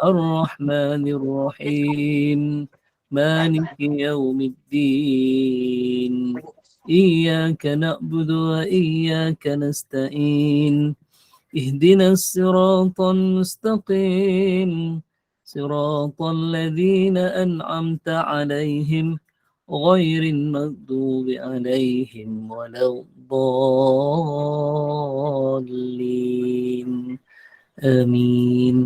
الرحمن الرحيم مالك يوم الدين إياك نعبد وإياك نستعين اهدنا الصراط المستقيم صراط الذين أنعمت عليهم غير المغضوب عليهم ولا الضالين آمين.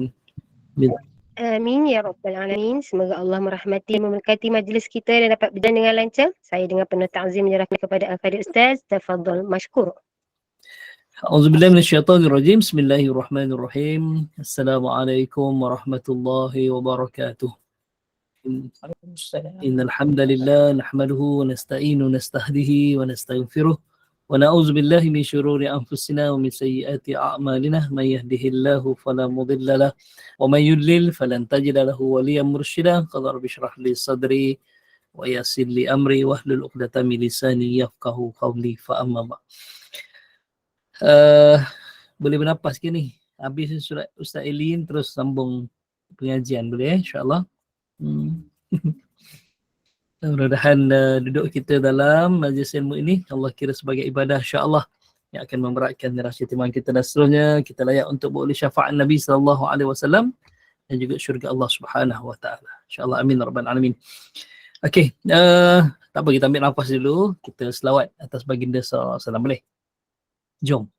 Amin ya rabbal alamin. Semoga Allah merahmati dan memberkati majlis kita dan dapat berjalan dengan lancar. Saya dengan penuh ta'zim menyerahkan kepada Al-Fadhil Ustaz. Tafadhal mashkur. A'udzubillahi minasyaitonirrajim. Bismillahirrahmanirrahim. Assalamualaikum warahmatullahi wabarakatuh. Innal hamdalillah nahmaduhu wa nasta'inu wa nastahdihi wa nastaghfiruh wa na'udzu billahi min shururi anfusina wa min sayyiati a'malina may yahdihillahu fala mudilla lahu wa may yudlil falan tajida lahu waliyyan mursyida. Qala rabbi shrah li sadri wa yassir li amri wahlul 'uqdatam min lisani yafqahu qawli. Fa amma ba. Boleh bernapas ke ni? Habis surat Ustaz Elin terus sambung pengajian boleh insya-Allah. Mudah-mudahan duduk kita dalam majlis ilmu ini Allah kira sebagai ibadah insya-Allah yang akan memberatkan rasa timang kita dan seterusnya kita layak untuk beroleh syafaat Nabi sallallahu alaihi wasallam dan juga syurga Allah Subhanahu wa taala. Insya-Allah amin rabbal alamin. Okey, tak apa kita ambil nafas dulu, kita selawat atas baginda sallallahu alaihi wasallam boleh? Jom.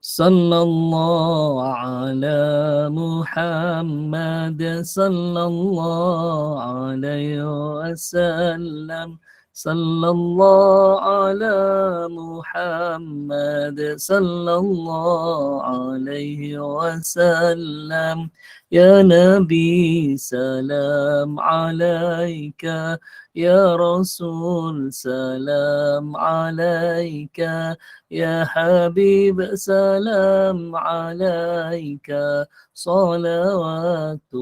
Sallallahu ala Muhammad sallallahu alaihi wasallam. Sallallahu ala Muhammad sallallahu alaihi wasallam. Ya Nabi salam alaika, Ya Rasul salam alaika, Ya Habib salam alaika, salawatullah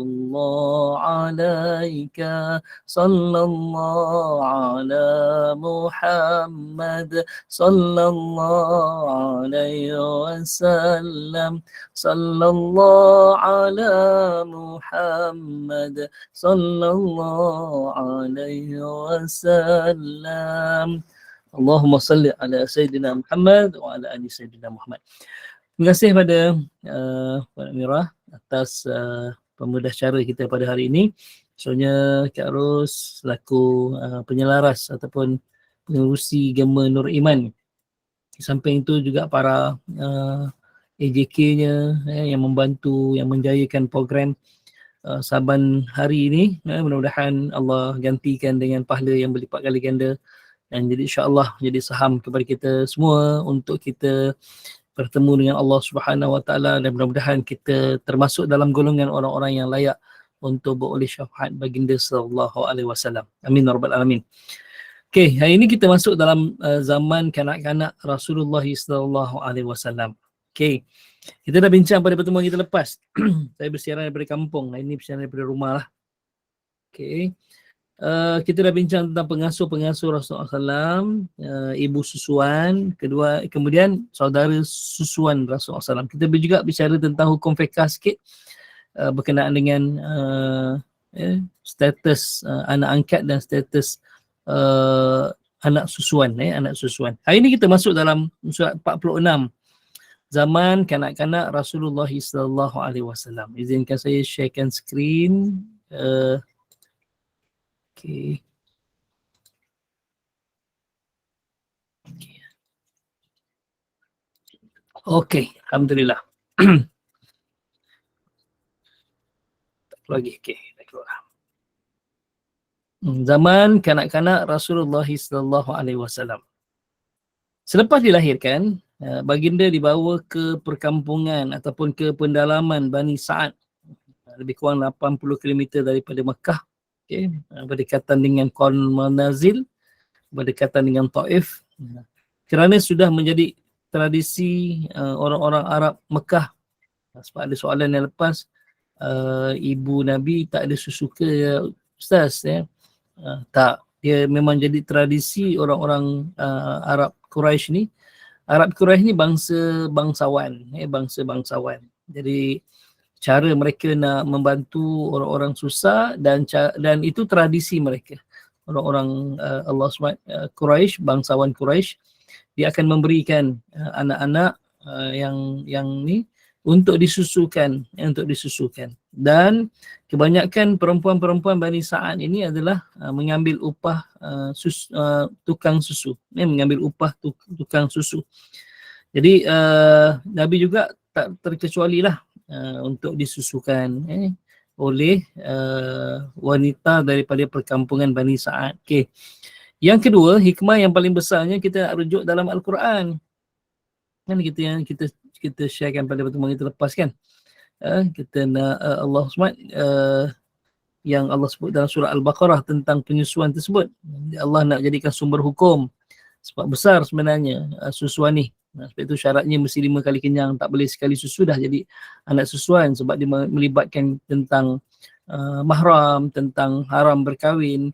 alaika, sallallahu ala Muhammad sallallahu alaihi wasallam, sallallahu ala Muhammad sallallahu alaihi wasallam. Allahumma salli ala Sayyidina Muhammad wa ala ali Sayyidina Muhammad. Terima kasih pada Puan Amirah atas pemudah cara kita pada hari ini. Soalnya Kak Ros selaku penyelaras ataupun pengurusi Gema Nur Iman. Di samping itu juga para AJK-nya yang membantu, yang menjayakan program saban hari ini. Mudah-mudahan Allah gantikan dengan pahala yang berlipat kali ganda dan jadi insya-Allah jadi saham kepada kita semua untuk kita bertemu dengan Allah Subhanahu Wa Taala dan mudah-mudahan kita termasuk dalam golongan orang-orang yang layak untuk beroleh syafaat baginda sallallahu alaihi wasallam. Amin ya rabbal alamin. Okey, hari ini kita masuk dalam zaman kanak-kanak Rasulullah sallallahu alaihi wasallam. Okey. Kita dah bincang pada pertemuan kita lepas. Saya bersiaran daripada kampung. Ini bersiaran daripada rumah lah. Okey. Kita dah bincang tentang pengasuh-pengasuh Rasulullah SAW, ibu susuan, kemudian saudara susuan Rasulullah SAW. Kita juga bicara tentang hukum fiqh sikit berkenaan dengan status anak angkat dan status anak susuan. Anak susuan. Hari ini kita masuk dalam surat 46. Zaman kanak-kanak Rasulullah sallallahu alaihi wasallam. Izinkan saya sharekan skrin. Okey. Okey, alhamdulillah. Tak lagi. Okey, dah keluar. Zaman kanak-kanak Rasulullah sallallahu alaihi wasallam. Selepas dilahirkan, baginda dibawa ke perkampungan ataupun ke pendalaman Bani Sa'ad, lebih kurang 80 km daripada Mekah, okay, berdekatan dengan Qarn Manazil, berdekatan dengan Taif, kerana sudah menjadi tradisi orang-orang Arab Mekah. Sebab ada soalan yang lepas, ibu Nabi tak ada susu ke Ustaz? Tak, dia memang jadi tradisi orang-orang Arab Quraisy ni. Arab Quraisy ni bangsa bangsawan. Jadi cara mereka nak membantu orang-orang susah, dan itu tradisi mereka. Orang-orang Allah SWT, Quraisy, bangsawan Quraisy, dia akan memberikan anak-anak yang ni untuk disusukan, dan kebanyakan perempuan-perempuan Bani Sa'ad ini adalah mengambil upah tukang susu, mengambil upah tukang susu. Jadi Nabi juga tak terkecuali lah untuk disusukan oleh wanita daripada perkampungan Bani Sa'ad. Okay. Yang kedua, hikmah yang paling besarnya kita nak rujuk dalam Al-Quran. Kan kita sharekan pada pertemuan kita lepas kan. Kita nak Allah SWT yang Allah sebut dalam surah Al-Baqarah tentang penyusuan tersebut. Allah nak jadikan sumber hukum. Sebab besar sebenarnya susuan ni. Sebab itu syaratnya mesti 5 kali kenyang, tak boleh sekali susu dah jadi anak susuan, sebab dia melibatkan tentang mahram, tentang haram berkahwin.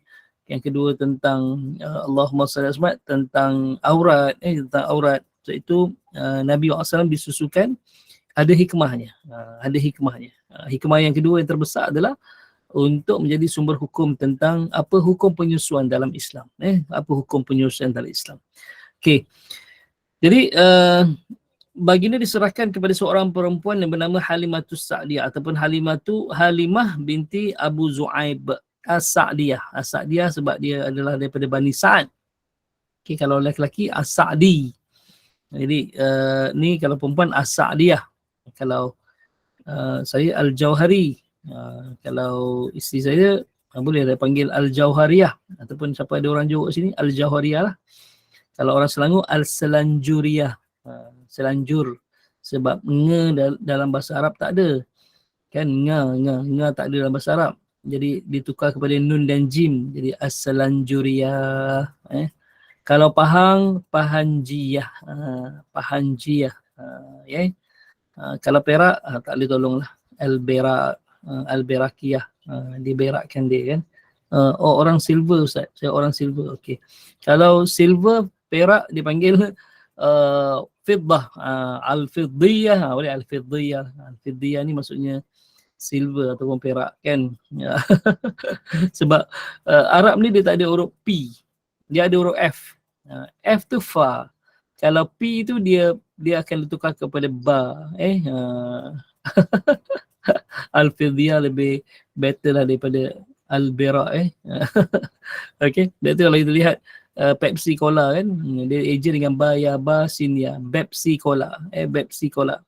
Yang kedua tentang Allahumma salli alaihi wasallam, tentang aurat, tentang aurat. So itu Nabi SAW disusukan, ada hikmahnya. Hikmah yang kedua yang terbesar adalah untuk menjadi sumber hukum tentang apa hukum penyusuan dalam Islam. Apa hukum penyusuan dalam Islam. Okey. Jadi baginda diserahkan kepada seorang perempuan yang bernama Halimatus Sa'diyah ataupun Halimah binti Abu Zu'aib As-Sa'diyah. As-Sa'diyah sebab dia adalah daripada Bani Sa'ad. Okay, kalau lelaki As-Sa'di. Jadi ni kalau perempuan As-Sa'diyah. Kalau saya Al-Jauhari. Kalau isteri saya boleh dia panggil Al-Jauhariyah, ataupun siapa ada orang Johor sini Al-Jauhariyah lah. Kalau orang Selangor Al-Selanjuriyah. Selanjur. Sebab nge dalam bahasa Arab tak ada. Kan nga tak ada dalam bahasa Arab. Jadi ditukar kepada nun dan jim. Jadi As-Selanjuriyah. Kalau Pahang, Pahanjiyah. Pahanjiyah. Kalau Perak, tak boleh tolonglah. Al-Berakiyah. Diberakkan dia kan. Orang silver Ustaz. Saya orang silver. Okey. Kalau silver, Perak dipanggil Fiddah. Al-Fiddiyah. Boleh Al-Fiddiyah. Al-Fiddiyah ni maksudnya silver ataupun perak kan. Sebab Arab ni dia tak ada huruf P. Dia ada huruf F. F tu fa. Kalau P tu dia akan ditukar kepada ba. Al-Fiddiyah lebih better lah daripada Al-Berak. Okay. Dan tu kalau kita lihat Pepsi Cola kan. Dia eja dengan ba ya ba sin ya. Pepsi Cola. Pepsi Cola.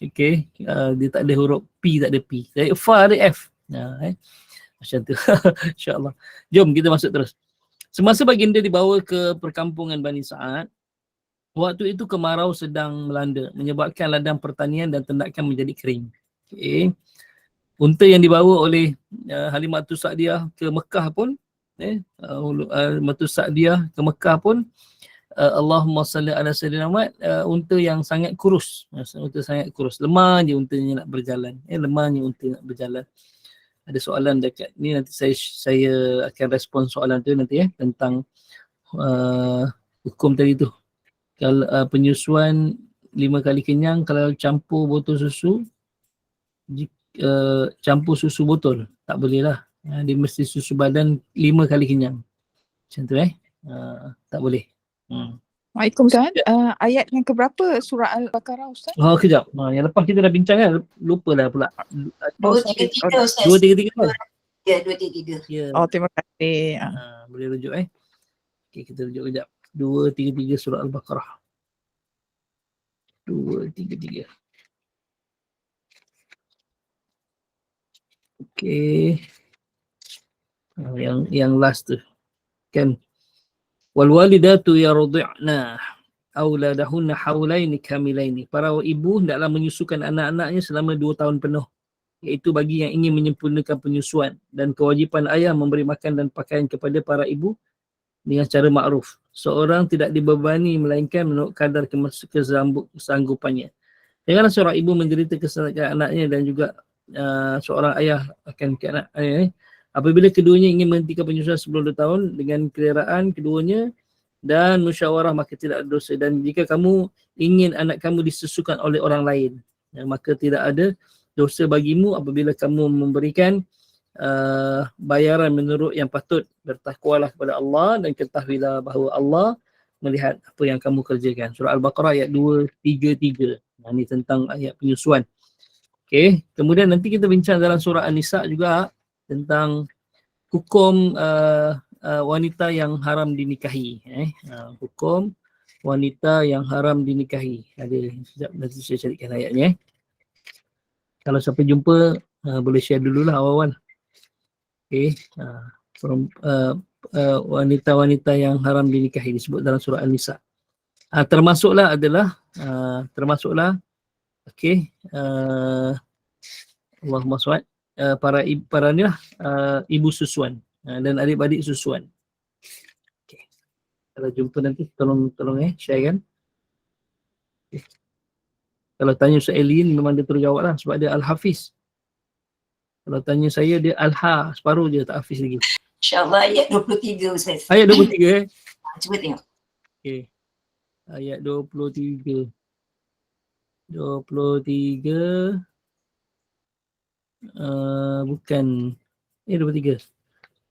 Okay. Dia tak ada huruf P, tak ada P. Jadi fa ada F. Macam tu. InsyaAllah. Jom kita masuk terus. Semasa baginda dibawa ke perkampungan Bani Sa'ad, waktu itu kemarau sedang melanda, menyebabkan ladang pertanian dan tendakan menjadi kering. Okay. Unta yang dibawa oleh Halimatus Sa'diyah ke Mekah pun, Halimatus Sa'diyah ke Mekah pun, Allahumma salli ala sayyidina Muhammad, unta yang sangat kurus. Lemah je untanya nak berjalan. Lemahnya unta nak berjalan. Ada soalan dekat ni, nanti saya akan respon soalan tu nanti tentang hukum tadi tu. Kalau penyusuan 5 kali kenyang, kalau campur botol susu, campur susu botol, tak boleh lah. Dia mesti susu badan 5 kali kenyang. Macam tu tak boleh. Waalaikumsalam. Ayat yang keberapa surah Al-Baqarah Ustaz? Kejap. Yang lepas kita dah bincang kan, lupa dah pula. 233 Ustaz. 233 kan? Ya, 233. Ya. Terima kasih. Boleh rujuk Okey, kita rujuk kejap. 233 surah Al-Baqarah. 233. Okey. Yang last tu. Kan? Wal walidatu yardi'na auladahunna haulaini kamilaini. Para ibu hendaklah menyusukan anak-anaknya selama 2 tahun penuh, iaitu bagi yang ingin menyempurnakan penyusuan, dan kewajipan ayah memberi makan dan pakaian kepada para ibu dengan cara makruf. Seorang tidak dibebani melainkan menurut kadar kesanggupannya. Janganlah seorang ibu menderita kesalahan anaknya dan juga seorang ayah akan ke anak apabila keduanya ingin menghentikan penyusuan sebelum 2 tahun dengan keleraan keduanya dan musyawarah, maka tidak ada dosa. Dan jika kamu ingin anak kamu disusukan oleh orang lain, maka tidak ada dosa bagimu apabila kamu memberikan bayaran menurut yang patut. Bertakwalah kepada Allah dan ketahuilah bahawa Allah melihat apa yang kamu kerjakan. Surah Al-Baqarah ayat 233. Ini tentang ayat penyusuan. Okay. Kemudian nanti kita bincang dalam surah An-Nisa juga tentang hukum wanita yang haram dinikahi. Hukum wanita yang haram dinikahi. Ada, sekejap nanti saya carikan ayatnya. Kalau sampai jumpa, boleh share dululah awal-awal. Okay. Wanita-wanita yang haram dinikahi disebut dalam surah An-Nisa. Termasuklah okay, Allahumma SWT, para ni lah, ibu susuan dan adik-adik susuan. Okay. Kalau jumpa nanti tolong share kan. Okay. Kalau tanya Ustaz Elin memang dia terus jawab lah sebab dia Al-Hafiz. Kalau tanya saya dia Al-Ha, separuh je tak Hafiz lagi. InsyaAllah ayat 23 Ustaz. Ayat 23 Cuba tengok. Okay. Ayat 23. 23 bukan 23.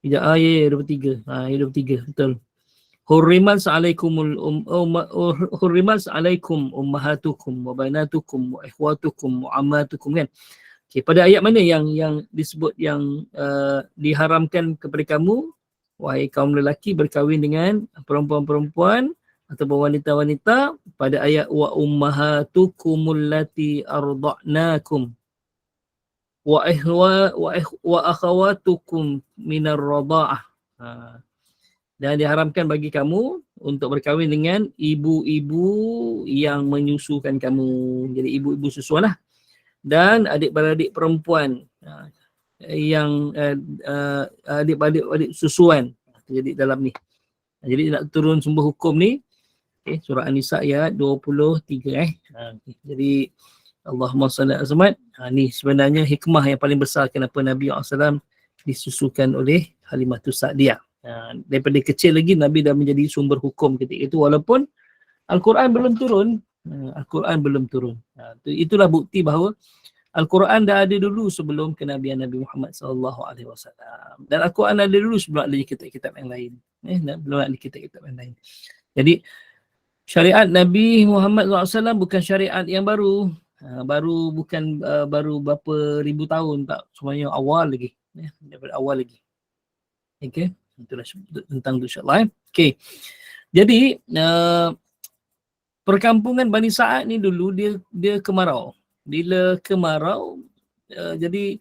Tidak, ayat 23. Ayat 23 betul. Hurrimat alaikum ummahatukum wa banatukum wa ikhwatukum wa ammatukum kan. Okay, pada ayat mana yang disebut yang diharamkan kepada kamu wahai kaum lelaki berkahwin dengan perempuan-perempuan ataupun wanita-wanita? Pada ayat wa ummahatukumul lati arda'nakum wa akhawatukum minar radha'ah. Dan diharamkan bagi kamu untuk berkahwin dengan ibu-ibu yang menyusukan kamu. Jadi ibu-ibu susuan lah. Dan adik-beradik perempuan yang adik-beradik susuan. Jadi dalam ni. Jadi nak turun sumber hukum ni, okay, surah An-Nisa ayat 23 Jadi Allahumma salli ala Muhammad. Ni sebenarnya hikmah yang paling besar kenapa Nabi SAW disusukan oleh Halimatus Sa'diyah. Daripada kecil lagi Nabi dah menjadi sumber hukum ketika itu walaupun Al-Quran belum turun. Itulah bukti bahawa Al-Quran dah ada dulu sebelum kenabian Nabi Muhammad SAW. Dan Al-Quran ada dulu sebelum ada kitab-kitab yang lain. Belum ada kitab-kitab yang lain. Jadi syariat Nabi Muhammad SAW bukan syariat yang baru. Baru berapa ribu tahun tak. Semuanya awal lagi. Daripada awal lagi. Okay. Itulah tentang itu insyaAllah. Okay. Jadi perkampungan Bani Sa'ad ni dulu dia kemarau. Bila kemarau jadi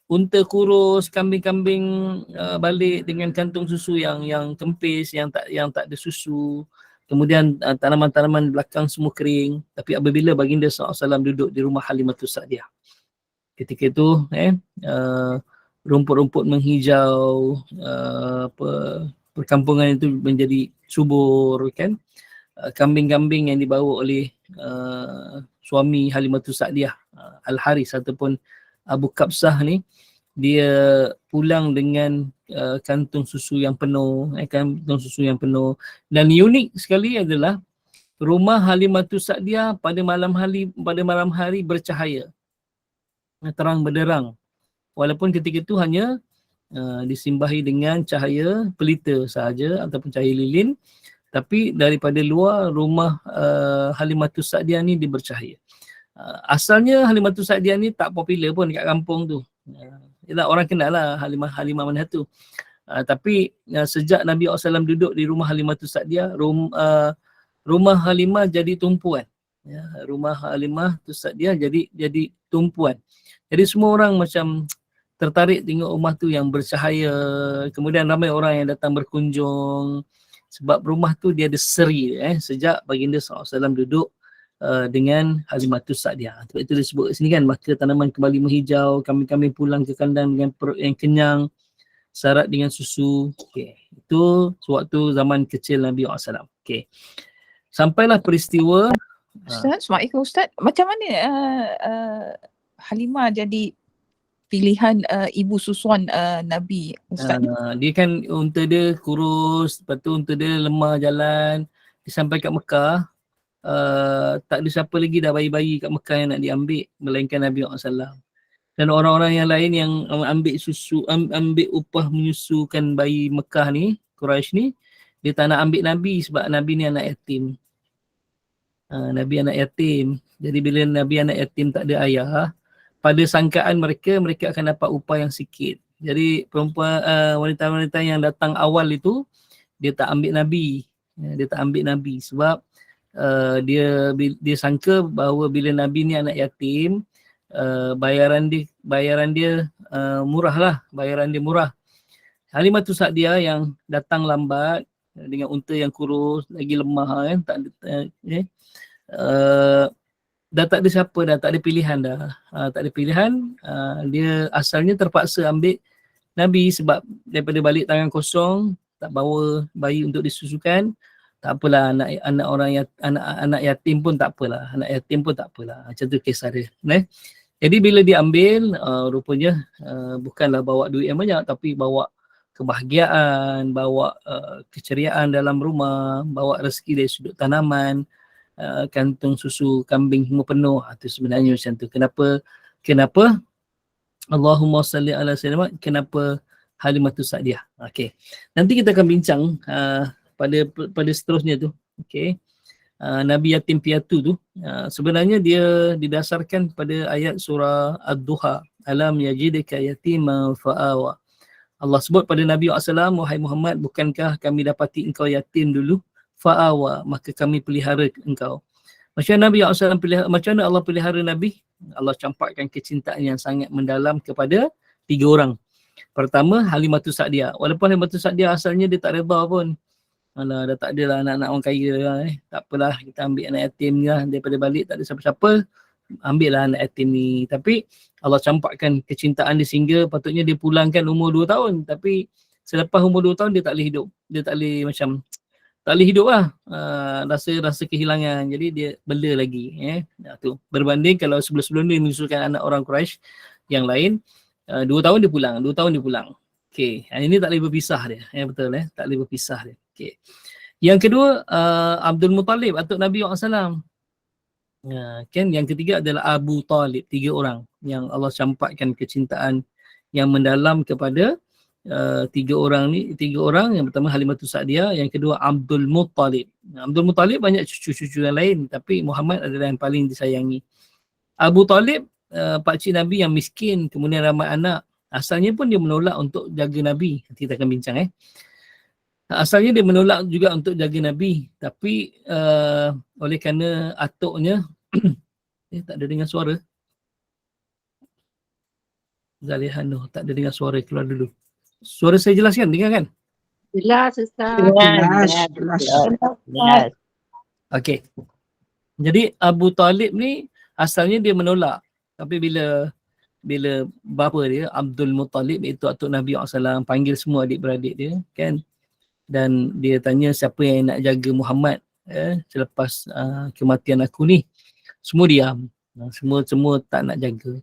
unta kurus, kambing-kambing balik dengan kantung susu yang kempis, yang tak ada susu. Kemudian tanaman-tanaman belakang semua kering. Tapi apabila baginda SAW duduk di rumah Halimatus Sa'diyah, ketika itu rumput-rumput menghijau, perkampungan itu menjadi subur kan. Kambing-kambing yang dibawa oleh suami Halimatus Sa'diyah, Al-Haris ataupun Abu Kabsah ni, dia pulang dengan kantung susu yang penuh, Dan unik sekali adalah rumah Halimatus Sa'diyah pada malam hari bercahaya, terang benderang. Walaupun ketika itu hanya disimbahi dengan cahaya pelita sahaja ataupun cahaya lilin, tapi daripada luar rumah Halimatus Sa'diyah ni dia bercahaya. Asalnya Halimatus Sa'diyah ni tak popular pun dekat kampung tu. Orang kenal lah Halimah mana tu. Tapi sejak Nabi SAW duduk di rumah Halimatus Sa'diyah, rumah Halimah jadi tumpuan. Rumah Halimatus Sa'diyah jadi tumpuan. Jadi semua orang macam tertarik tengok rumah tu yang bercahaya. Kemudian ramai orang yang datang berkunjung sebab rumah tu dia ada seri sejak baginda SAW duduk dengan Halimatus Sa'diyah. Sebab itu disebut sini kan, maka tanaman kembali menghijau, kambing-kambing pulang ke kandang dengan perut yang kenyang, syarat dengan susu. Okay. Itu sewaktu zaman kecil Nabi SAW. Okay. Sampailah peristiwa. Ustaz, Assalamualaikum Ustaz. Macam mana Halimah jadi pilihan ibu susuan Nabi Ustaz? Dia kan unta dia kurus, lepas tu unta dia lemah jalan. Dia sampai kat Mekah, tak ada siapa lagi dah bayi-bayi kat Mekah yang nak diambil melainkan Nabi SAW. Dan orang-orang yang lain yang ambil ambil upah menyusukan bayi Mekah ni, Quraisy ni, dia tak nak ambil Nabi sebab Nabi ni anak yatim. Nabi anak yatim. Jadi bila Nabi anak yatim tak ada ayah, pada sangkaan mereka akan dapat upah yang sikit. Jadi perempuan wanita-wanita yang datang awal itu dia tak ambil Nabi. Dia tak ambil Nabi sebab dia sangka bahawa bila Nabi ni anak yatim, bayaran dia murah lah, bayaran dia murah. Halimatus Sa'diyah yang datang lambat dengan unta yang kurus, lagi lemah kan, dah tak ada siapa dah, tak ada pilihan dah. Tak ada pilihan, dia asalnya terpaksa ambil Nabi sebab daripada balik tangan kosong, tak bawa bayi untuk disusukan, tak apalah, anak yatim pun tak apalah, anak yatim pun tak apalah. Macam tu kisah dia. Jadi bila dia ambil, rupanya bukanlah bawa duit yang banyak, tapi bawa kebahagiaan, bawa keceriaan dalam rumah, bawa rezeki dari sudut tanaman, kantung susu kambing semua penuh. Itu sebenarnya macam tu. Kenapa Allahumma salli ala sayyidina, kenapa Halimatus Sa'diyah. Okey. Nanti kita akan bincang pada seterusnya tu. Okey. Nabi yatim piatu tu sebenarnya dia didasarkan pada ayat surah Ad-Duha, alam yajidka yatima fa'awa. Allah sebut pada Nabi SAW, wahai Muhammad, bukankah kami dapati engkau yatim dulu, fa'awa, maka kami pelihara engkau. Macam Nabi SAW macam mana Allah pelihara Nabi? Allah campakkan kecintaan yang sangat mendalam kepada 3 orang. Pertama, Halimatus Sa'diyah. Walaupun Halimatus Sa'diyah asalnya dia tak redha pun. Alah, dah tak adalah anak-anak orang kaya lah, tak apalah, kita ambil anak yatim ni lah, daripada balik tak ada siapa-siapa, ambil lah anak yatim ni. Tapi Allah campakkan kecintaan dia sehingga patutnya dia pulangkan umur 2 tahun, tapi selepas umur 2 tahun dia tak boleh hidup, dia tak boleh hidup lah, rasa kehilangan, jadi dia bela lagi. Tu berbanding kalau sebelum-sebelum ni menyusulkan anak orang Quraisy yang lain, 2 tahun dia pulang, 2 tahun dia pulang. Okey, ini tak boleh berpisah dia. Betul tak boleh berpisah dia. Okey. Yang kedua, Abdul Muttalib, atuk Nabi SAW. Kan yang ketiga adalah Abu Talib, 3 orang yang Allah campakkan kecintaan yang mendalam kepada 3 orang ni. 3 orang, yang pertama Halimatus Sa'diyah, yang kedua Abdul Muttalib. Abdul Muttalib banyak cucu-cucu yang lain, tapi Muhammad adalah yang paling disayangi. Abu Talib, pakcik Nabi yang miskin, kemudian ramai anak. Asalnya pun dia menolak untuk jaga Nabi. Nanti kita akan bincang. Asalnya dia menolak juga untuk jaga Nabi. Tapi oleh kerana atuknya, tak ada dengar suara. Zalihan tu, tak ada dengar suara, keluar dulu. Suara saya jelas kan? Dengar kan? Jelas, Ustaz. Jelas. Okey. Jadi Abu Talib ni asalnya dia menolak. Tapi bila bapa dia, Abdul Muttalib, iaitu atuk Nabi SAW, panggil semua adik-beradik dia, kan? Dan dia tanya siapa yang nak jaga Muhammad selepas kematian aku ni. Semua diam. Semua tak nak jaga.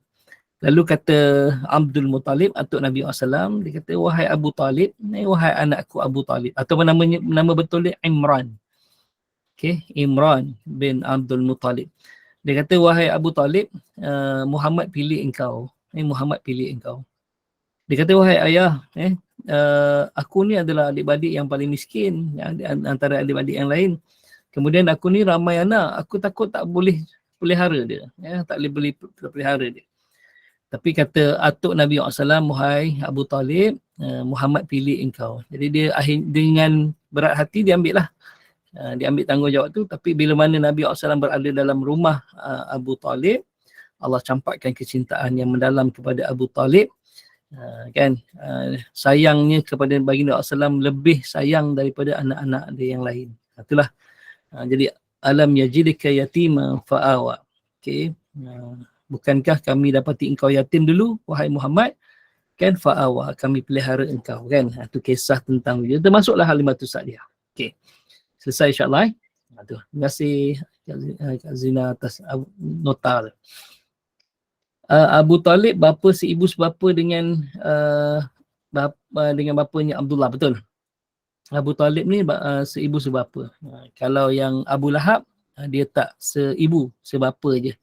Lalu kata Abdul Muttalib, atuk Nabi SAW, dia kata, wahai Abu Talib, wahai anakku Abu Talib. Atau nama betul dia Imran. Okay, Imran bin Abdul Muttalib. Dia kata, wahai Abu Talib, Muhammad pilih engkau. Muhammad pilih engkau. Dia kata, wahai ayah, aku ni adalah adik-beradik yang paling miskin antara adik-beradik yang lain. Kemudian aku ni ramai anak, aku takut tak boleh pelihara dia. Tak boleh pelihara dia. Tapi kata atuk Nabi SAW, wahai Abu Talib, Muhammad pilih engkau. Jadi dia dengan berat hati dia ambil lah. Dia ambil tanggungjawab tu. Tapi bila mana Nabi SAW berada dalam rumah Abu Talib, Allah campakkan kecintaan yang mendalam kepada Abu Talib. Sayangnya kepada baginda SAW lebih sayang daripada anak-anak dia yang lain. Itulah. Jadi alam yajidka yatima fa'awa. Okey. Bukankah kami dapati engkau yatim dulu, wahai Muhammad? Kan fa'awa, kami pelihara engkau. Kan? Itu kisah tentang dia. Termasuklah Halimatus Sa'diyah. Okey. Selesai insyaAllah. Terima kasih Kak Zina atas nota. Abu Talib bapa seibu sebapa dengan bapanya Abdullah, betul? Abu Talib ni seibu sebapa. Kalau yang Abu Lahab, dia tak seibu, sebapa je.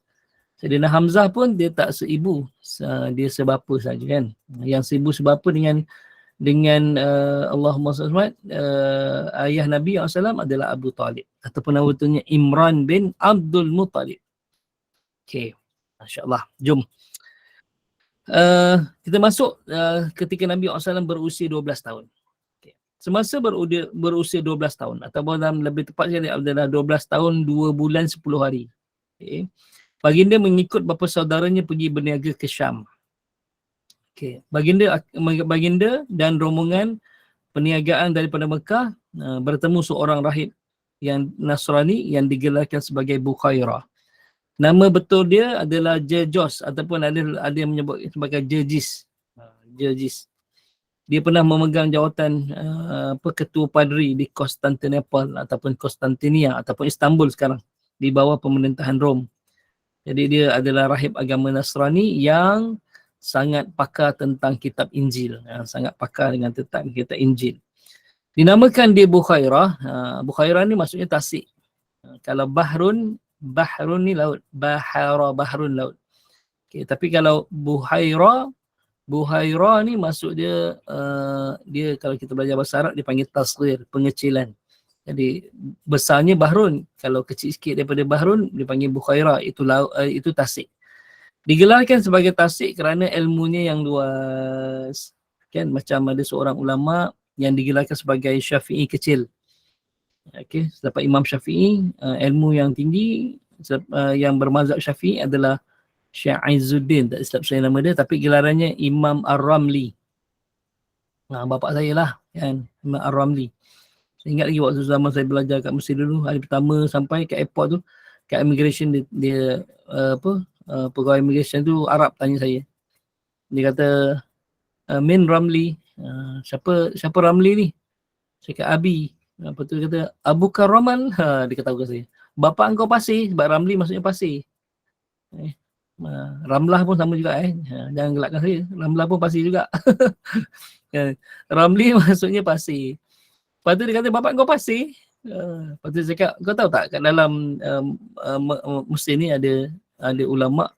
Sayyidina Hamzah pun dia tak seibu, dia sebapa saja kan. Yang seibu sebapa dengan Allahumma salli ayah Nabi SAW adalah Abu Talib, ataupun nama betulnya Imran bin Abdul Muttalib. Okey, masya-Allah. Jom. Kita masuk ketika Nabi SAW berusia 12 tahun. Okay. Semasa berusia 12 tahun, ataupun dalam lebih tepatnya adalah 12 tahun 2 bulan 10 hari. Okay. Baginda mengikut bapa saudaranya pergi berniaga ke Syam. Okay. Baginda dan rombongan perniagaan daripada Mekah bertemu seorang rahib yang Nasrani yang digelarkan sebagai Bukhairah. Nama betul dia adalah Jejos, ataupun ada yang menyebut sebagai Jejis. Jejis. Dia pernah memegang jawatan ketua padri di Konstantinopel ataupun Konstantinia ataupun Istanbul sekarang, di bawah pemerintahan Rom. Jadi dia adalah rahib agama Nasrani yang sangat pakar tentang kitab Injil, sangat pakar dengan tentang kitab Injil. Dinamakan dia Bukhairah. Bukhairah ni maksudnya tasik. Kalau bahrun ni laut, bahrun laut. Okay, tapi kalau Buhaira ni maksud dia dia kalau kita belajar bahasa Arab dipanggil tasghir, pengecilan. Jadi besarnya bahrun, kalau kecil sikit daripada bahrun dipanggil Bukhaira, itu laut, itu tasik. Digelarkan sebagai tasik kerana ilmunya yang luas. Kan macam ada seorang ulama yang digelarkan sebagai Syafi'i kecil. Okey, dapat Imam Syafi'i, ilmu yang tinggi, yang bermazhab Syafi'i adalah Syekh Izzuddin, tak silap saya nama dia, tapi gelarannya Imam Ar-Ramli. Bapa saya lah kan, Imam Ar-Ramli. Saya ingat lagi waktu zaman saya belajar kat Mesir dulu, hari pertama sampai kat airport tu, kat immigration dia pegawai immigration tu Arab tanya saya. Dia kata, Min Ramli, siapa Ramli ni? Saya kata Abi. Lepas tu dia kata, Abu Karaman, dia kata saya. Bapa engkau pasir, sebab Ramli maksudnya pasir. Ramlah pun sama juga jangan gelakkan saya. Ramlah pun pasir juga. Ramli maksudnya pasir. Lepas tu dia kata, bapa engkau pasir. Lepas tu saya cakap, kau tahu tak kat dalam Mesir ni ada ulama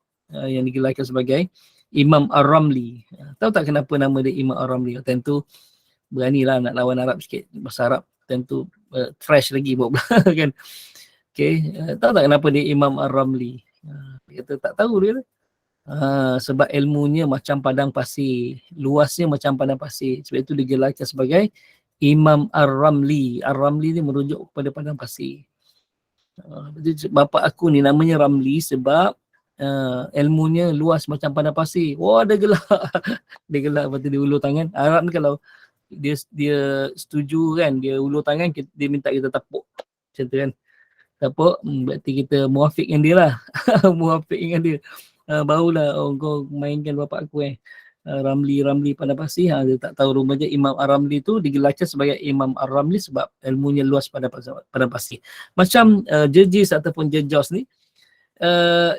yang digelarkan sebagai Imam Ar-Ramli. Tahu tak kenapa nama dia Imam Ar-Ramli? Tentu beranilah nak lawan Arab sikit, bahasa Arab tentu fresh lagi buat kan. Okay, tahu tak kenapa dia Imam Ar-Ramli? Dia kata tak tahu dia. Sebab ilmunya macam padang pasir, luasnya macam padang pasir. Sebab itu digelarkan sebagai Imam Ar-Ramli. Ar-Ramli ni merujuk kepada padang pasir. Bapa aku ni namanya Ramli sebab ilmunya luas macam padang pasir. Wah, dia gelak. Dia gelak, lepas tu dia ulur tangan. Arab ni kalau dia setuju kan, dia ulur tangan, dia minta kita tepuk. Macam tu kan. Tepuk, berarti kita muafiq dengan dia lah. Muafiq dengan dia. Barulah, kau mainkan bapa aku Ramli pada pasir. Dia tak tahu rupanya Imam Ar-Ramli tu digelarkan sebagai Imam Ar-Ramli sebab ilmunya luas pada pasir. Macam Jejis ataupun Jejos ni,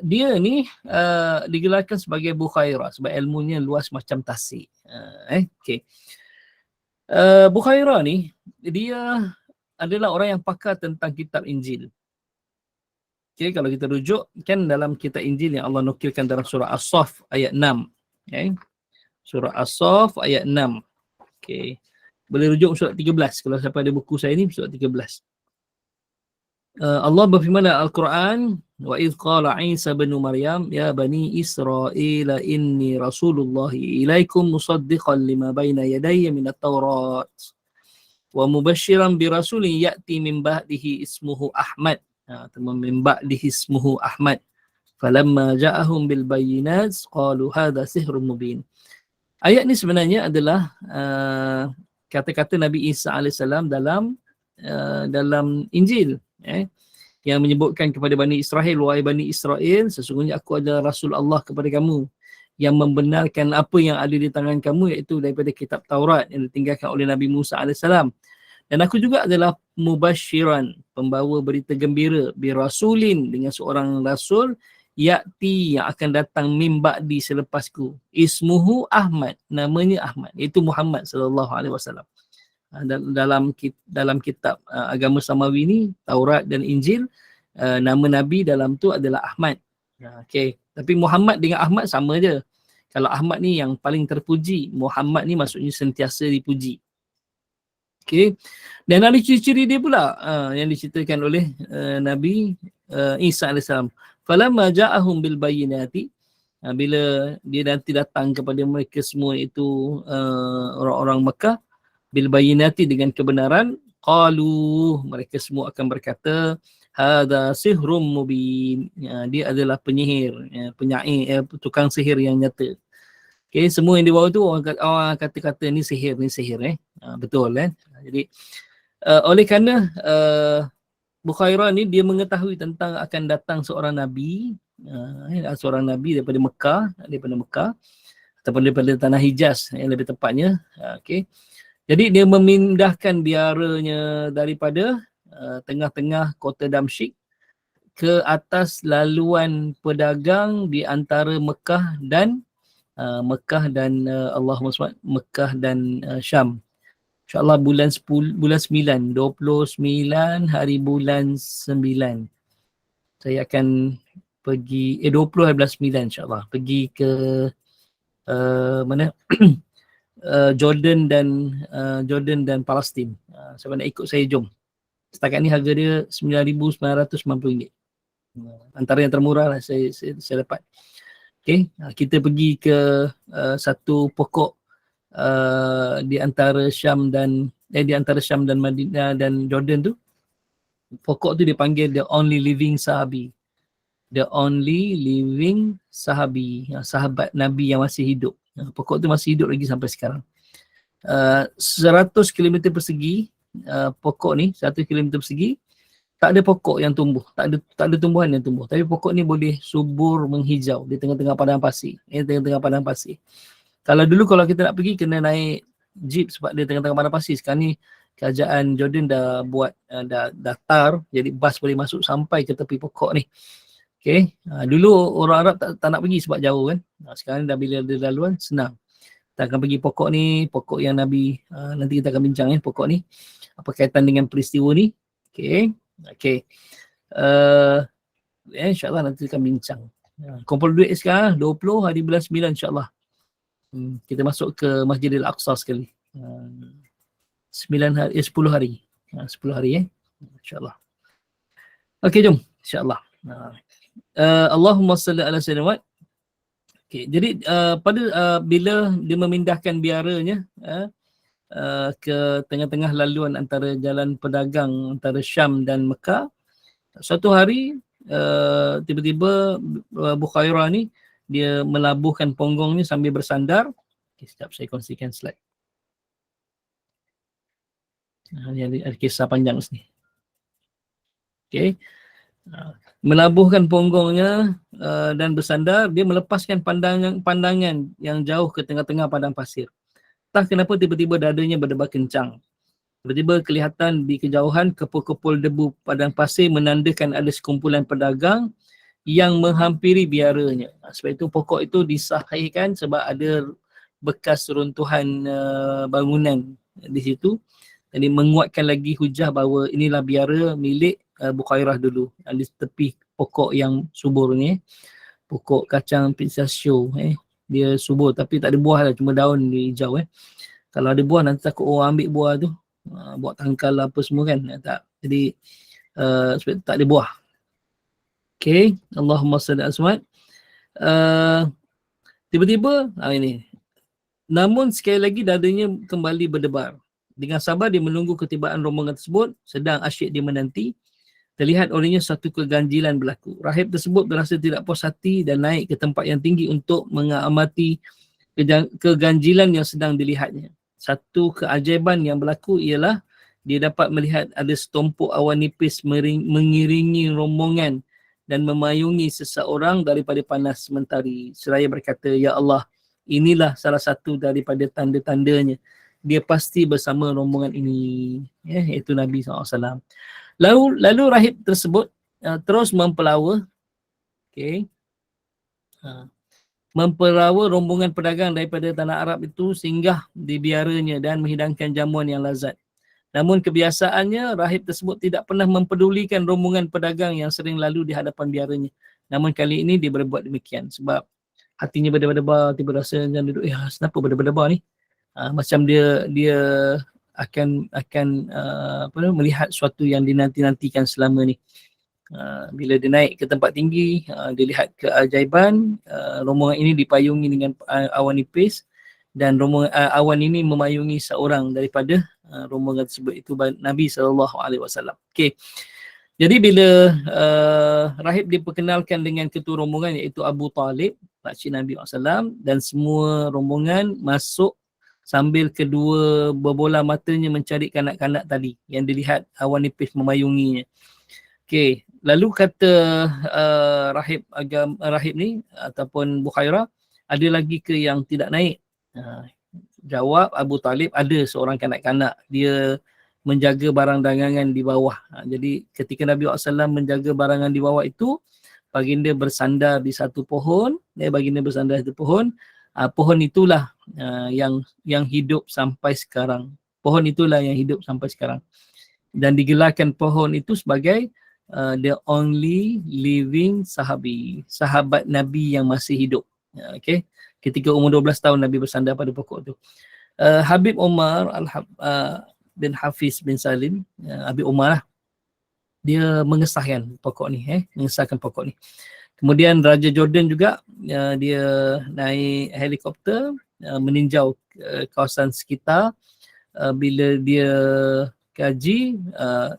dia ni digelarkan sebagai Bukhairah sebab ilmunya luas macam tasik. Okay. Bukhairah ni, dia adalah orang yang pakar tentang kitab Injil. Okay, kalau kita rujuk kan dalam kitab Injil yang Allah nukilkan dalam surah As-Saff ayat 6. Okay. Surah As-Saff ayat 6. Okay. Boleh rujuk surah 13. Kalau siapa ada buku saya ni, surah 13. Allah berfirman dalam Al-Quran, wa idh qala Isa bin Maryam ya bani Israel inni rasulullah ilaikum musaddiqan lima baina yadayya minat Taurat wa mubashiran bi rasulin ya'ti min ba'dihi ismuhu Ahmad. Min ba'dihi ismuhu Ahmad. Falamma ja'ahum bil bayyinat qalu hadha sihrun mubin. Ayat ni sebenarnya adalah kata-kata Nabi Isa AS dalam Injil. Yang menyebutkan kepada Bani Israel, wahai Bani Israel, sesungguhnya aku adalah Rasul Allah kepada kamu yang membenarkan apa yang ada di tangan kamu, iaitu daripada kitab Taurat yang ditinggalkan oleh Nabi Musa AS. Dan aku juga adalah mubashiran, pembawa berita gembira, birasulin, dengan seorang rasul, ya'ti, yang akan datang min ba'di, selepasku, ismuhu Ahmad, namanya Ahmad, iaitu Muhammad SAW. Dalam kitab agama Samawi ni, Taurat dan Injil, nama Nabi dalam tu adalah Ahmad. Okay. Tapi Muhammad dengan Ahmad sama je. Kalau Ahmad ni yang paling terpuji, Muhammad ni maksudnya sentiasa dipuji. Okay. Dan ada ciri-ciri dia pula yang diceritakan oleh Nabi Isa AS. Falamma ja'ahum bil bayyinati, bila dia nanti datang kepada mereka semua itu orang-orang Mekah, bil bayyinati dengan kebenaran, qalu, mereka semua akan berkata, hadza sihrum mubin, dia adalah penyihir, penyair, tukang sihir yang nyata. Okay, semua yang dibawa tu orang kata-kata ni sihir betul kan. Jadi oleh kerana Bukhairah ni dia mengetahui tentang akan datang seorang nabi, seorang nabi daripada Mekah ataupun daripada tanah Hijaz yang lebih tepatnya. Okay. Jadi dia memindahkan biaranya daripada tengah-tengah kota Damsyik ke atas laluan pedagang di antara Mekah dan Allahumma SWT, Mekah dan Syam. InsyaAllah bulan 9, 29 hari bulan 9. Saya akan pergi 20 hari bulan 9 insyaAllah. Pergi ke mana? Jordan dan Palestin. Siapa nak ikut saya, jom. Setakat ni harga dia RM9,990. Antara yang termurah lah saya dapat. Okay, kita pergi ke satu pokok di antara Syam dan Madinah dan Jordan tu. Pokok tu dipanggil the only living sahabi. The only living sahabi, sahabat Nabi yang masih hidup. Pokok tu masih hidup lagi sampai sekarang. 100 km persegi pokok ni, 100 km persegi, tak ada pokok yang tumbuh, tak ada tumbuhan yang tumbuh. Tapi pokok ni boleh subur menghijau di tengah-tengah padang pasir. Kalau kita nak pergi kena naik jeep sebab dia tengah-tengah padang pasir. Sekarang ni kerajaan Jordan dah buat dah tar, jadi bas boleh masuk sampai ke tepi pokok ni. Okay. Dulu orang Arab tak nak pergi sebab jauh kan. Sekarang dah bila ada laluan senang. Kita akan pergi pokok ni, pokok yang Nabi nanti kita akan bincang pokok ni apa kaitan dengan peristiwa ni. Okay. InsyaAllah nanti kita akan bincang. Kumpul duit sekarang 20 hari bulan 9 insyaAllah. Kita masuk ke Masjidil Aqsa sekali. 10 hari. 10 hari insyaAllah. Okay, jom. InsyaAllah. Allahumma salli ala sayyidina Muhammad. Okay, jadi bila dia memindahkan biaranya ke tengah-tengah laluan antara jalan pedagang antara Syam dan Mekah, suatu hari tiba-tiba Bukhairah ni dia melabuhkan ponggongnya sambil bersandar. Okay, sekejap saya kongsikan slide. Ada kisah panjang sini. Okay. Melabuhkan ponggongnya dan bersandar, dia melepaskan pandangan yang jauh ke tengah-tengah padang pasir. Entah kenapa tiba-tiba dadanya berdebar kencang. Tiba-tiba kelihatan di kejauhan kepul-kepul debu padang pasir menandakan ada sekumpulan pedagang yang menghampiri biaranya. Sebab itu pokok itu disahihkan sebab ada bekas runtuhan bangunan di situ. Jadi menguatkan lagi hujah bahawa inilah biara milik Bukhairah dulu di tepi pokok yang subur ni. Pokok kacang pistachio dia subur tapi tak ada buah lah, cuma daun dia hijau Kalau ada buah nanti takut orang ambil buah tu, buat tangkal apa semua kan. Tak. Jadi sebab tak ada buah. Okay, Allahumma salli ala Muhammad. Tiba-tiba ini. Namun sekali lagi dadanya kembali berdebar. Dengan sabar dia menunggu ketibaan rombongan tersebut, sedang asyik dia menanti. Terlihat olehnya satu keganjilan berlaku. Rahib tersebut berasa tidak puas hati dan naik ke tempat yang tinggi untuk mengamati keganjilan yang sedang dilihatnya. Satu keajaiban yang berlaku ialah dia dapat melihat ada setumpuk awan nipis mengiringi rombongan dan memayungi seseorang daripada panas mentari. Seraya berkata, Ya Allah, inilah salah satu daripada tanda-tandanya. Dia pasti bersama rombongan ini, iaitu Nabi SAW. Lalu rahib tersebut terus mempelawa, mempelawa rombongan pedagang daripada tanah Arab itu singgah di biaranya dan menghidangkan jamuan yang lazat. Namun kebiasaannya rahib tersebut tidak pernah mempedulikan rombongan pedagang yang sering lalu di hadapan biaranya. Namun kali ini dia berbuat demikian sebab hatinya berdebar-debar, tiba rasa macam duduk, kenapa berdebar-debar ni? Macam dia akan melihat sesuatu yang dinanti-nantikan selama ni. Bila dia naik ke tempat tinggi, dia lihat keajaiban, rombongan ini dipayungi dengan awan nipis dan rombongan awan ini memayungi seorang daripada rombongan tersebut, itu Nabi SAW. Okey. Jadi bila rahib diperkenalkan dengan ketua rombongan iaitu Abu Talib, pakcik Nabi SAW, dan semua rombongan masuk sambil kedua berbola matanya mencari kanak-kanak tadi yang dilihat awan nipis memayunginya. Okey, lalu kata rahib ni ataupun Bukhairah, ada lagi ke yang tidak naik? Jawab Abu Talib, ada seorang kanak-kanak, dia menjaga barang dagangan di bawah. Jadi ketika Nabi SAW menjaga barangan di bawah itu, baginda bersandar di satu pohon, pohon itulah yang hidup sampai sekarang. Pohon itulah yang hidup sampai sekarang. Dan digelarkan pohon itu sebagai the only living sahabi, sahabat Nabi yang masih hidup. Okay. Ketika umur 12 tahun Nabi bersandar pada pokok itu. Habib Umar bin Hafiz bin Salim, Habib Umar lah, dia mengesahkan pokok ni, mengesahkan pokok ni. Kemudian Raja Jordan juga, dia naik helikopter meninjau kawasan sekitar. Bila dia kaji 100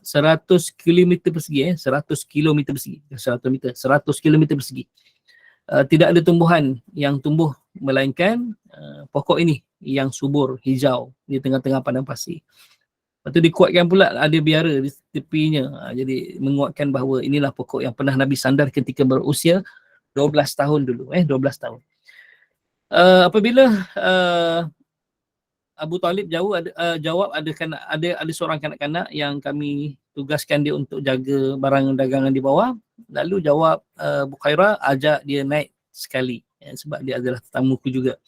km persegi, 100 km persegi, 100 km persegi. Tidak ada tumbuhan yang tumbuh melainkan pokok ini yang subur, hijau di tengah-tengah padang pasir. Lepas tu dikuatkan pula ada biara di tepinya. Jadi menguatkan bahawa inilah pokok yang pernah Nabi sandar ketika berusia 12 tahun dulu. 12 tahun. Apabila Abu Talib jawab ada seorang kanak-kanak yang kami tugaskan dia untuk jaga barang dagangan di bawah. Lalu jawab Bukhairah, ajak dia naik sekali, sebab dia adalah tetamuku juga.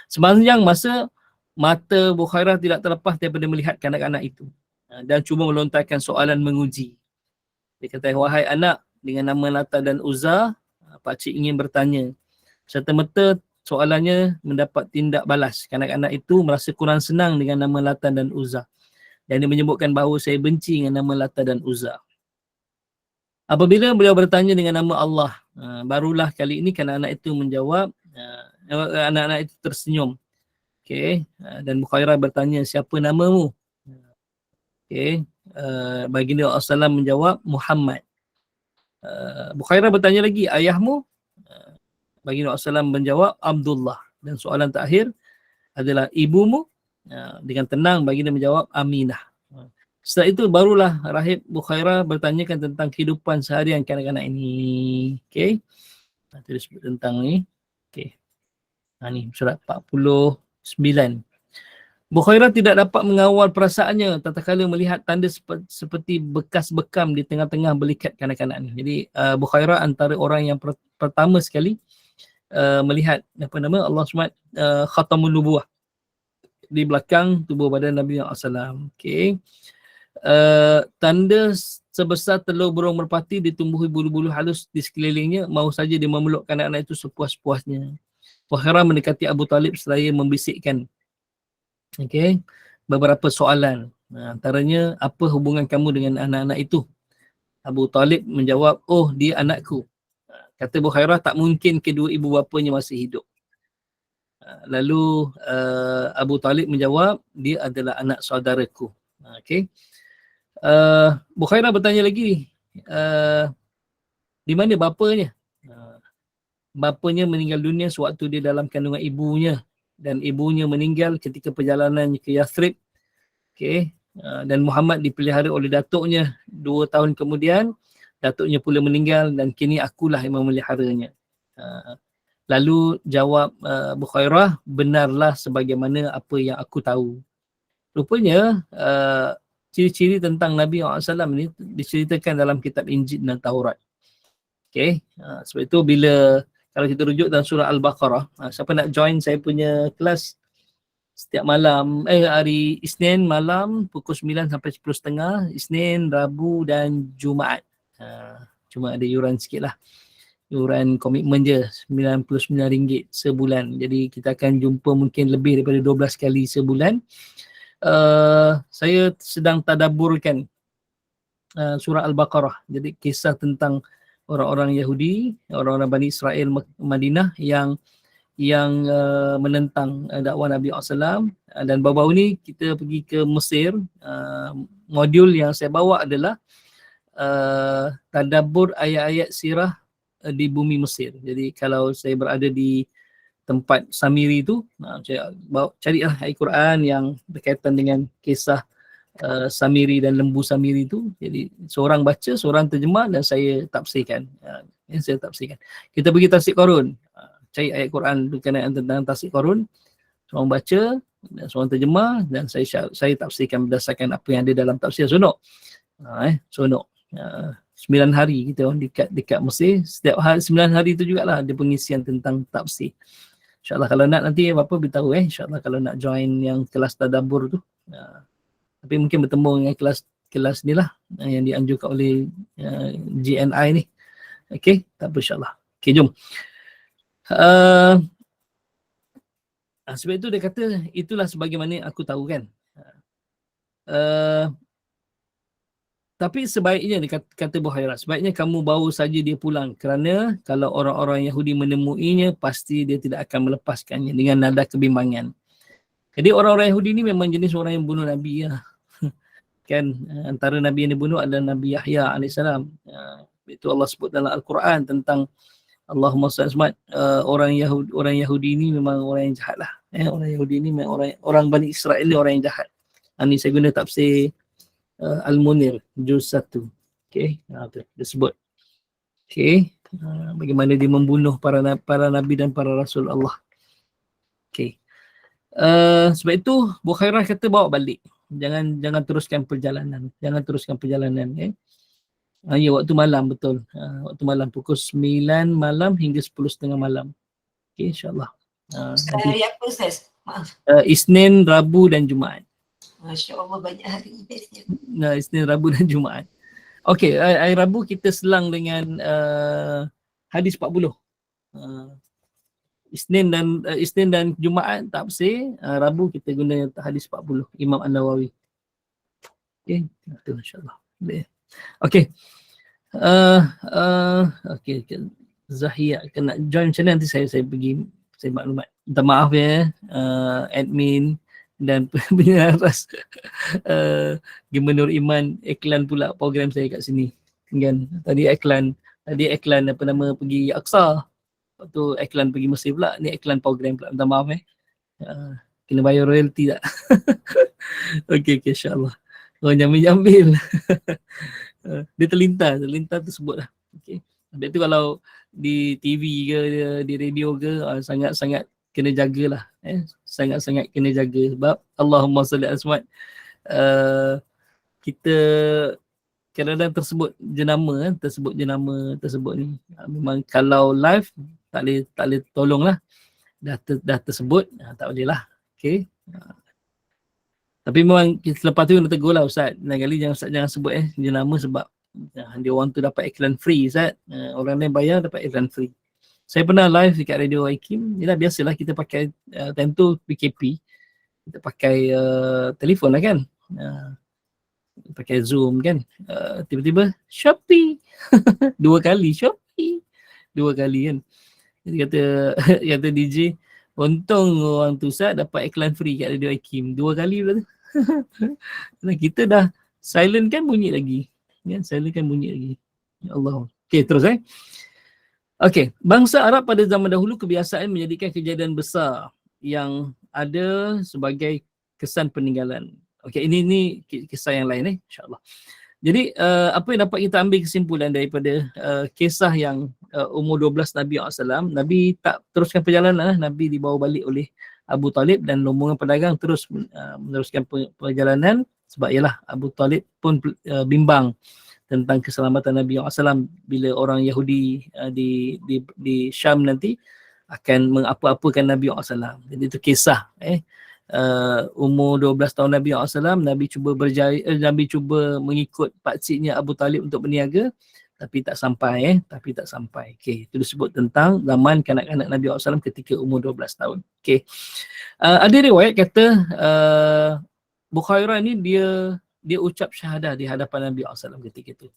Sepanjang masa mata Bukhairah tidak terlepas daripada melihat kanak-kanak itu dan cuba melontarkan soalan menguji. Dia kata, wahai anak dengan nama Lata dan Uzza, pakcik ingin bertanya. Serta-merta soalannya mendapat tindak balas. Kanak-kanak itu merasa kurang senang dengan nama Lata dan Uzza. Dan dia menyebutkan bahawa saya benci dengan nama Lata dan Uzza. Apabila beliau bertanya dengan nama Allah, barulah kali ini kanak-kanak itu menjawab, anak-anak itu tersenyum. Okay. Dan Bukhairah bertanya, siapa namamu? Okay. Baginda Rasulullah menjawab, Muhammad. Bukhairah bertanya lagi, ayahmu? Baginda Rasulullah menjawab, Abdullah. Dan soalan terakhir adalah, ibumu? Dengan tenang baginda menjawab, Aminah. Setelah itu barulah rahib Bukhairah bertanyakan tentang kehidupan seharian kanak-kanak ini. Okay. Dia sebut tentang ni. Okay. Ni surat 49. Bukhairah tidak dapat mengawal perasaannya tatkala melihat tanda seperti bekas bekam di tengah-tengah belikat kanak-kanak ni. Jadi Bukhairah antara orang yang pertama sekali melihat Allah SWT khatamun nubuwah di belakang tubuh badan Nabi SAW. Okay. Tanda sebesar telur burung merpati ditumbuhi bulu-bulu halus di sekelilingnya, mahu saja dia memeluk anak-anak itu sepuas-puasnya. Bukhairah mendekati Abu Talib seraya membisikkan beberapa soalan. Antaranya, apa hubungan kamu dengan anak-anak itu? Abu Talib menjawab, oh dia anakku. Kata Bukhairah, tak mungkin kedua ibu bapanya masih hidup. Lalu Abu Talib menjawab, dia adalah anak saudaraku. Bukhairah bertanya lagi, di mana bapanya? Bapanya meninggal dunia sewaktu dia dalam kandungan ibunya, dan ibunya meninggal ketika perjalanan ke Yathrib. Dan Muhammad dipelihara oleh datuknya 2 tahun kemudian. Datuknya pula meninggal dan kini akulah yang memeliharanya. Lalu jawab Bukhairah, benarlah sebagaimana apa yang aku tahu. Rupanya ciri-ciri tentang Nabi SAW ini diceritakan dalam kitab Injil dan Taurat. Sebab itu bila kalau kita rujuk dalam surah Al-Baqarah, siapa nak join saya punya kelas setiap malam, hari Isnin malam pukul 9 sampai 10.30, Isnin, Rabu dan Jumaat. Cuma ada yuran sikit lah. Yuran komitmen je, RM99 sebulan. Jadi kita akan jumpa mungkin lebih daripada 12 kali sebulan. Saya sedang tadaburkan surah Al-Baqarah. Jadi kisah tentang orang-orang Yahudi, orang-orang Bani Israel Madinah yang menentang dakwah Nabi SAW. Dan baru-baru ni kita pergi ke Mesir. Modul yang saya bawa adalah tadabbur ayat-ayat sirah di bumi Mesir. Jadi kalau saya berada di tempat Samiri tu, saya carilah ayat Quran yang berkaitan dengan kisah Samiri dan lembu Samiri tu. Jadi seorang baca, seorang terjemah dan saya tafsirkan. Saya tafsirkan. Kita pergi tafsir Qarun. Cari ayat Quran berkenaan tentang tafsir Qarun. Seorang baca, dan seorang terjemah dan saya tafsirkan berdasarkan apa yang ada dalam tafsir Sunuk. Sunuk. 9 hari kita dekat Mesir. Setiap hari 9 hari tu jugalah ada pengisian tentang tafsir. InsyaAllah kalau nak nanti apa-apa beritahu InsyaAllah kalau nak join yang kelas tadabbur tu. Tapi mungkin bertemu dengan kelas ni lah yang dianjurkan oleh GNI ni. Okey, tak apa insyaAllah. Okey, jom. Sebab itu dia kata itulah sebagaimana aku tahu kan. Tapi sebaiknya dia kata Buhairah, sebaiknya kamu bawa saja dia pulang kerana kalau orang-orang Yahudi menemuinya pasti dia tidak akan melepaskannya dengan nada kebimbangan. Jadi orang-orang Yahudi ni memang jenis orang yang bunuh Nabi ya. Kan antara Nabi yang dibunuh adalah Nabi Yahya AS. Itu Allah sebut dalam Al-Quran tentang Allahumma salli orang Yahudi ni memang orang yang jahat lah. Orang Yahudi ni memang orang Bani Israel ni orang yang jahat. Ini saya guna tafsir Al-Munir juz 1. Okey, dia sebut. Okey, bagaimana dia membunuh para nabi dan para rasul Allah. Okey. Sebab itu Bukhairah kata bawa balik. Jangan teruskan perjalanan. Ya, waktu malam betul. Waktu malam pukul 9 malam hingga 10.30 malam. Okey, insya-Allah. Hari apa Ustaz? Maaf. Isnin, Rabu dan Jumaat. Masya Allah banyak hari bestnya. Isnin, Rabu dan Jumaat. Okey, hari Rabu kita selang dengan hadis 40. Isnin dan Jumaat tafsir, Rabu kita guna hadis 40 Imam An-Nawawi. Okey, itu insya-Allah. Okey. Okey, Zahia kena join macam mana nanti saya pergi saya maklumat. Minta maaf ya admin dan penyaras Gubernur Iman iklan pula program saya kat sini kan. Tadi iklan apa nama pergi Aqsa, lepas tu iklan pergi Mesir pula, ni iklan program pula. Minta maaf kena bayar royalty tak? Okey insya-Allah. Orang jambil dia terlintas tersebut lah. Okey, habis tu kalau di TV ke di radio ke sangat-sangat kena jagalah. Sangat-sangat kena jaga sebab Allahumma salli ala Muhammad. Kita kadang-kadang tersebut jenama tersebut ni. Memang kalau live tak boleh tolong lah. Dah tersebut tak boleh lah. Okey. Tapi memang selepas tu kena tegur lah Ustaz. Lain kali jangan sebut jenama sebab dia orang tu dapat iklan free Ustaz. Orang lain bayar dapat iklan free. Saya pernah live dekat Radio Aikim. Yalah biasalah kita pakai time tu PKP. Kita pakai telefon lah kan. Pakai Zoom kan. Tiba-tiba Shopee. 2 kali Shopee. 2 kali kan. Jadi kata DJ, untung orang tu Ustaz dapat iklan free kat Radio Aikim. 2 kali pula tu. Kita dah silent kan bunyi lagi. Kan silent kan bunyi lagi. Ya Allah. Okey terus Okey, bangsa Arab pada zaman dahulu kebiasaan menjadikan kejadian besar yang ada sebagai kesan peninggalan. Okey, ini kisah yang lain insya-Allah. Jadi apa yang dapat kita ambil kesimpulan daripada kisah yang umur 12 Nabi SAW, Nabi tak teruskan perjalanan, Nabi dibawa balik oleh Abu Talib dan rombongan pedagang terus meneruskan perjalanan sebab ialah Abu Talib pun bimbang tentang keselamatan Nabi SAW bila orang Yahudi di Syam nanti akan mengapa-apakan Nabi SAW. Jadi itu kisah umur 12 tahun Nabi SAW, Nabi cuba Nabi cuba mengikut pakciknya Abu Talib untuk berniaga, tapi tak sampai. Okey, itu disebut tentang zaman kanak-kanak Nabi SAW ketika umur 12 tahun. Okey. Ada riwayat kata Bukhairah ni dia ucap syahadah di hadapan Nabi SAW ketika itu.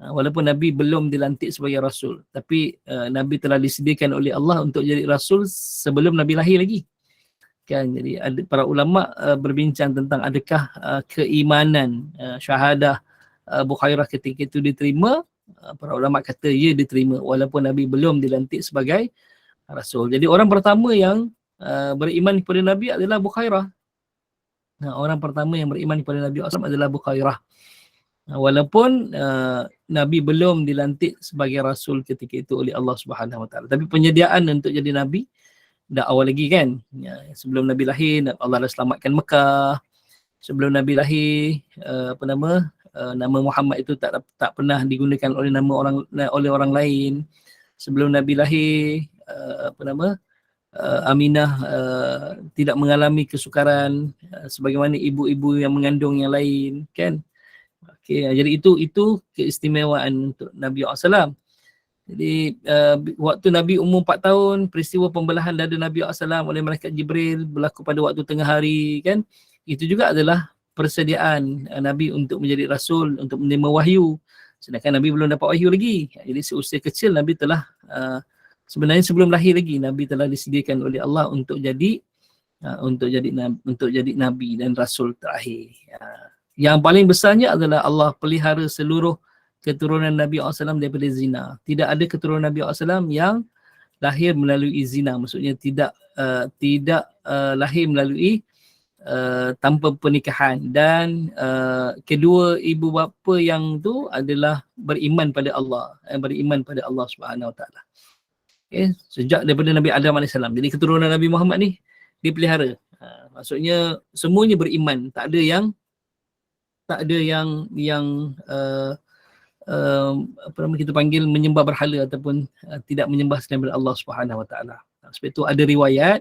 Walaupun Nabi belum dilantik sebagai Rasul, tapi Nabi telah disediakan oleh Allah untuk jadi Rasul sebelum Nabi lahir lagi. Kan, jadi ada para ulama berbincang tentang adakah keimanan syahadah Bukhairah ketika itu diterima. Para ulama kata ya diterima walaupun Nabi belum dilantik sebagai Rasul. Jadi orang pertama yang beriman kepada Nabi adalah Bukhairah. Orang pertama yang beriman kepada Nabi SAW adalah Bukhairah. Walaupun Nabi belum dilantik sebagai Rasul ketika itu oleh Allah Subhanahu Wa Taala. Tapi penyediaan untuk jadi Nabi dah awal lagi kan. Sebelum Nabi lahir, Allah dah selamatkan Mekah. Sebelum Nabi lahir, nama Muhammad itu tak pernah digunakan oleh orang lain. Sebelum Nabi lahir, Aminah tidak mengalami kesukaran sebagaimana ibu-ibu yang mengandung yang lain, kan? Okey, jadi itu keistimewaan untuk Nabi SAW. Jadi waktu Nabi umur 4 tahun, peristiwa pembelahan dada Nabi SAW oleh malaikat Jibril berlaku pada waktu tengah hari, kan? Itu juga adalah persediaan Nabi untuk menjadi Rasul, untuk menerima wahyu. Sedangkan Nabi belum dapat wahyu lagi. Jadi seusia kecil Nabi telah sebenarnya sebelum lahir lagi Nabi telah disediakan oleh Allah untuk jadi Nabi dan Rasul terakhir. Yang paling besarnya adalah Allah pelihara seluruh keturunan Nabi SAW daripada zina. Tidak ada keturunan Nabi SAW yang lahir melalui zina. Maksudnya tidak lahir melalui tanpa pernikahan. Dan kedua ibu bapa yang tu adalah beriman pada Allah. Beriman pada Allah Subhanahu Wa Taala. Okay. Sejak daripada Nabi Adam AS. Jadi keturunan Nabi Muhammad ni dipelihara. Maksudnya semuanya beriman. Tak ada yang kita panggil menyembah berhala ataupun tidak menyembah selain daripada Allah Subhanahu Wa Taala. Sebab itu ada riwayat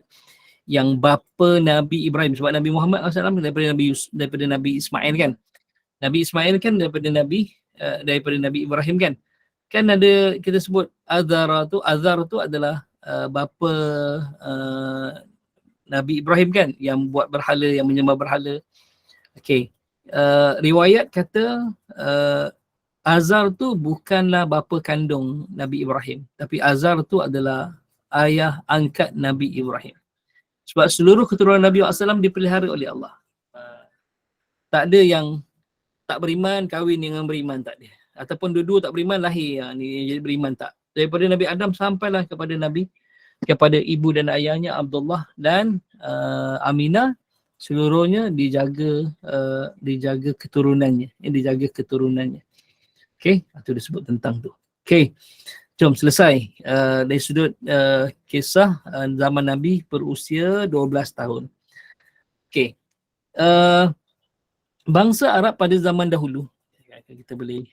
yang bapa Nabi Ibrahim, sebab Nabi Muhammad SAW daripada Nabi Ismail kan. Nabi Ismail kan daripada Nabi Ibrahim kan. Kan ada kita sebut Azar tu adalah bapa Nabi Ibrahim kan, yang buat berhala, yang menyembah berhala. Okey. Riwayat kata Azar tu bukanlah bapa kandung Nabi Ibrahim, tapi Azar tu adalah ayah angkat Nabi Ibrahim. Sebab seluruh keturunan Nabi SAW dipelihara oleh Allah. Tak ada yang tak beriman kahwin dengan beriman, tak ada. Ataupun dua-dua tak beriman lahir ni jadi beriman, tak. Daripada Nabi Adam sampailah kepada ibu dan ayahnya Abdullah dan Aminah, seluruhnya dijaga keturunannya. Okey, itu disebut tentang tu. Okey. Jom selesai dari sudut kisah zaman Nabi berusia 12 tahun. Okey. Bangsa Arab pada zaman dahulu. Kita boleh ni.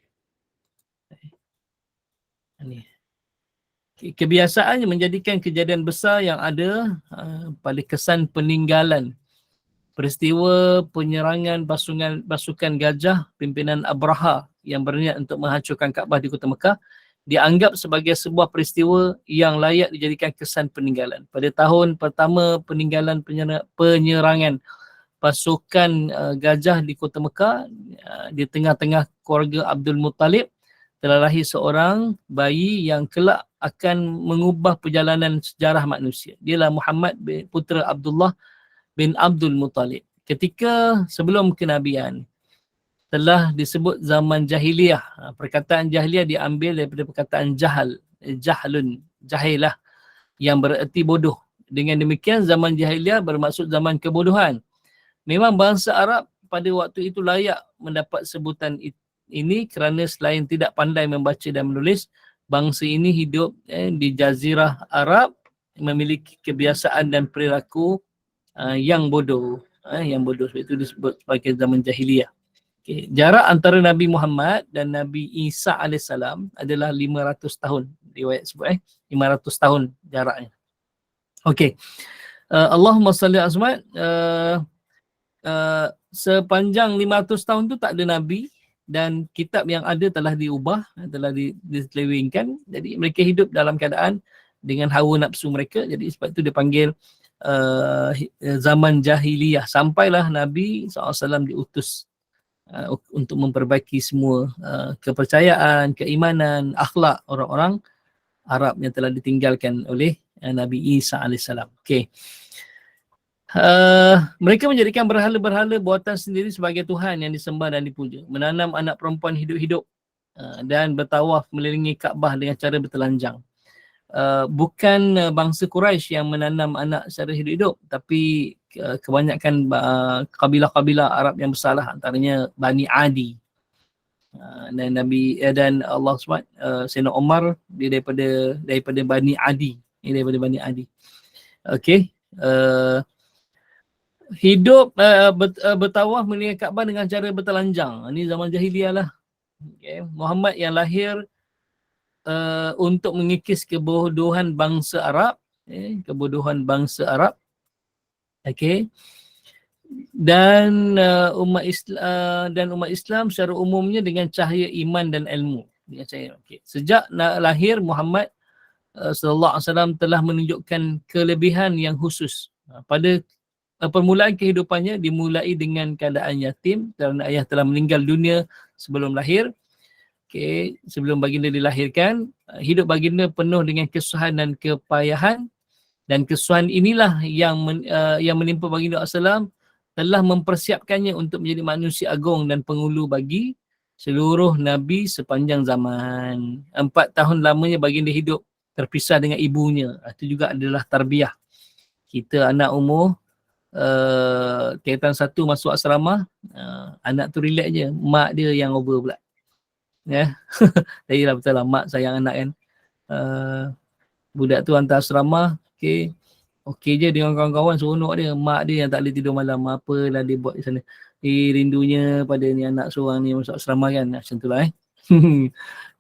Kebiasaannya menjadikan kejadian besar yang ada pada kesan peninggalan peristiwa penyerangan pasukan gajah pimpinan Abraha yang berniat untuk menghancurkan Kaabah di kota Mekah dianggap sebagai sebuah peristiwa yang layak dijadikan kesan peninggalan. Pada tahun pertama peninggalan penyerangan pasukan gajah di kota Mekah, di tengah-tengah keluarga Abdul Muttalib telah lahir seorang bayi yang kelak akan mengubah perjalanan sejarah manusia. Dialah Muhammad putera Abdullah bin Abdul Muttalib. Ketika sebelum kenabian telah disebut zaman jahiliyah. Perkataan jahiliyah diambil daripada perkataan jahlun, jahilah, yang bererti bodoh. Dengan demikian zaman jahiliyah bermaksud zaman kebodohan. Memang bangsa Arab pada waktu itu layak mendapat sebutan ini kerana selain tidak pandai membaca dan menulis, bangsa ini hidup di Jazirah Arab memiliki kebiasaan dan perilaku yang bodoh. Yang bodoh, sebab itu disebut sebagai zaman jahiliyah. Okay. Jarak antara Nabi Muhammad dan Nabi Isa AS adalah 500 tahun. Riwayat sebut 500 tahun jaraknya. Okey. Allahumma salli asmat, sepanjang 500 tahun tu tak ada Nabi dan kitab yang ada telah diubah, telah diselewengkan. Jadi mereka hidup dalam keadaan dengan hawa nafsu mereka. Jadi sebab itu dia panggil zaman jahiliyah. Sampailah Nabi SAW diutus untuk memperbaiki semua kepercayaan, keimanan, akhlak orang-orang Arab yang telah ditinggalkan oleh Nabi Isa AS. Okay. Mereka menjadikan berhala-berhala buatan sendiri sebagai Tuhan yang disembah dan dipuja. Menanam anak perempuan hidup-hidup dan bertawaf melilingi Kaabah dengan cara bertelanjang. Bukan bangsa Quraisy yang menanam anak secara hidup-hidup, tapi kebanyakan kabilah-kabilah Arab yang bersalah, antaranya Bani Adi. Dan Nabi dan Allah SWT, Sayyidina Umar dia daripada Bani Adi. Dia daripada Bani Adi. Okey. Hidup bertawaf melihat Kaabah dengan cara bertelanjang. Ini zaman jahiliyah lah. Okay. Muhammad yang lahir untuk mengikis kebodohan bangsa Arab, kebodohan bangsa Arab. Okey. Dan umat Islam secara umumnya dengan cahaya iman dan ilmu. Dengan cahaya. Okay. Sejak lahir Muhammad sallallahu alaihi wasallam telah menunjukkan kelebihan yang khusus. Pada permulaan kehidupannya dimulai dengan keadaan yatim kerana ayah telah meninggal dunia sebelum lahir. Okay. Sebelum baginda dilahirkan, hidup baginda penuh dengan kesusahan dan kepayahan, dan kesusahan inilah yang menimpa baginda SAW telah mempersiapkannya untuk menjadi manusia agung dan penghulu bagi seluruh Nabi sepanjang zaman. 4 tahun lamanya baginda hidup terpisah dengan ibunya. Itu juga adalah tarbiyah. Kita anak umur tingkatan 1 masuk asrama, anak tu relax je, mak dia yang over pula. Ya. Jadi lah betul lah, mak sayang anak kan. Budak tu hantar asrama, okey je dengan kawan-kawan, seronok dia. Mak dia yang tak boleh tidur malam, apalah dia buat di sana. Rindunya pada ni anak seorang ni masuk asrama kan. Macam tu lah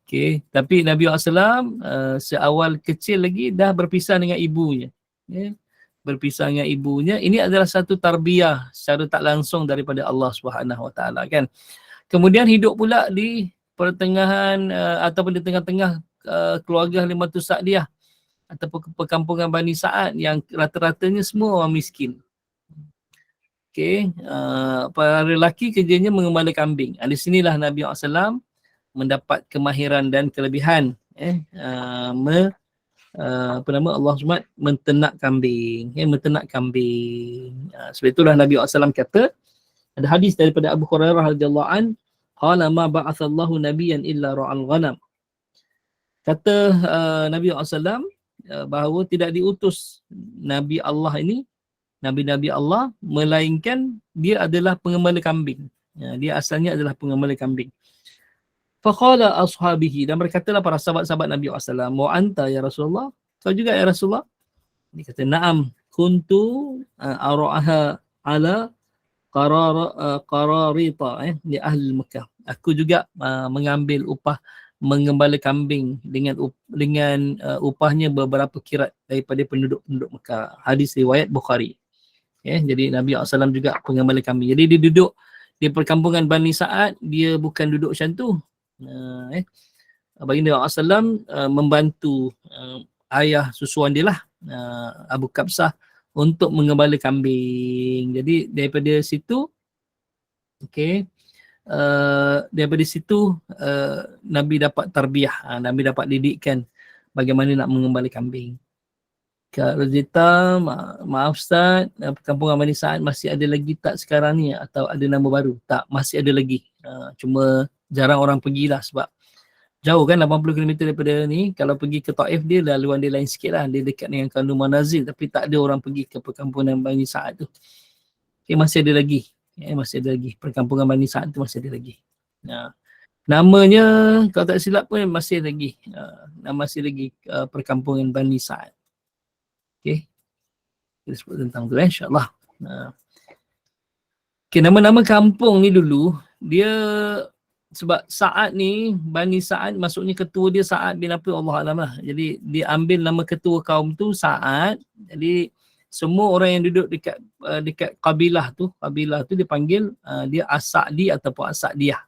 Okay. Tapi Nabi SAW seawal kecil lagi dah berpisah dengan ibunya. Berpisah dengan ibunya. Ini adalah satu tarbiyah secara tak langsung daripada Allah SWT kan. Kemudian hidup pula di pertengahan ataupun di tengah-tengah keluarga Halimatus Sa'diyah ataupun perkampungan Bani Sa'ad yang rata-ratanya semua orang miskin. Okay. Para lelaki kerjanya mengembala kambing. Di sinilah Nabi SAW mendapat kemahiran dan kelebihan Allah SWT menternak kambing. Menternak kambing. Sebab itulah Nabi SAW kata, ada hadis daripada Abu Hurairah radhiyallahu an, qala ma ba'atsallahu nabiyyan illa ra'al ghanam. Kata Nabi SAW bahawa tidak diutus Nabi Allah ini, Nabi-Nabi Allah, melainkan dia adalah pengembala kambing. Dia asalnya adalah pengembala kambing. Faqala ashabihi, dan berkatalah para sahabat-sahabat Nabi SAW, wa anta ya Rasulullah, kau juga ya Rasulullah? Dia kata, na'am, kuntu ara'aha ala qararita di ahli Mekah. Aku juga mengambil upah mengembala kambing dengan upahnya beberapa kirat daripada penduduk-penduduk Mekah. Hadis riwayat Bukhari. Jadi Nabi SAW juga pengembala kambing. Jadi dia duduk di perkampungan Bani Sa'ad, dia bukan duduk macam tu. Baginda SAW membantu ayah susuan dia lah, Abu Kabsah, untuk mengembala kambing. Jadi daripada situ, daripada situ Nabi dapat tarbiyah, Nabi dapat didikan bagaimana nak mengembala kambing. Kak Rozita, maaf Ustaz, perkampungan Bani Sa'ad masih ada lagi tak sekarang ni atau ada nama baru? Tak, masih ada lagi. Cuma jarang orang pergilah sebab jauh kan, 80 km daripada ni. Kalau pergi ke Taif, dia laluan dia lain sikit lah. Dia dekat dengan Kandung Manazil, tapi tak ada orang pergi ke perkampungan Bani Sa'ad tu. Masih ada lagi. Masih ada lagi. Perkampungan Bani Sa'ad tu masih ada lagi. Namanya, kalau tak silap pun masih lagi. Masih lagi perkampungan Bani Sa'ad. Kita sebut tentang tu insyaAllah. Nama-nama kampung ni dulu, dia sebab Sa'ad ni, Bani Sa'ad, maksudnya ketua dia Sa'ad bin apa, Allah Alam lah. Jadi dia ambil nama ketua kaum tu Sa'ad. Jadi semua orang yang duduk dekat kabilah tu dipanggil dia As-Sa'di ataupun As-Sa'diyah.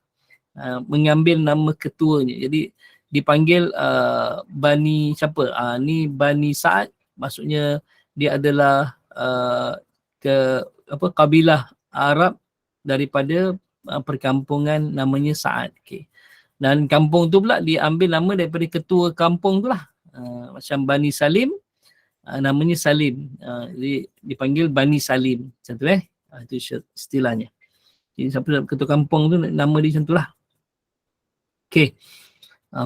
Mengambil nama ketuanya. Jadi dipanggil Bani siapa? Ni Bani Sa'ad, maksudnya dia adalah kabilah Arab daripada perkampungan namanya Sa'ad. Okay. Dan kampung tu pula diambil nama daripada ketua kampung tu lah. Macam Bani Salim, namanya Salim. Jadi dipanggil Bani Salim. Macam tu itu istilahnya. Jadi siapa ketua kampung tu nama dia macam tu lah. Okay.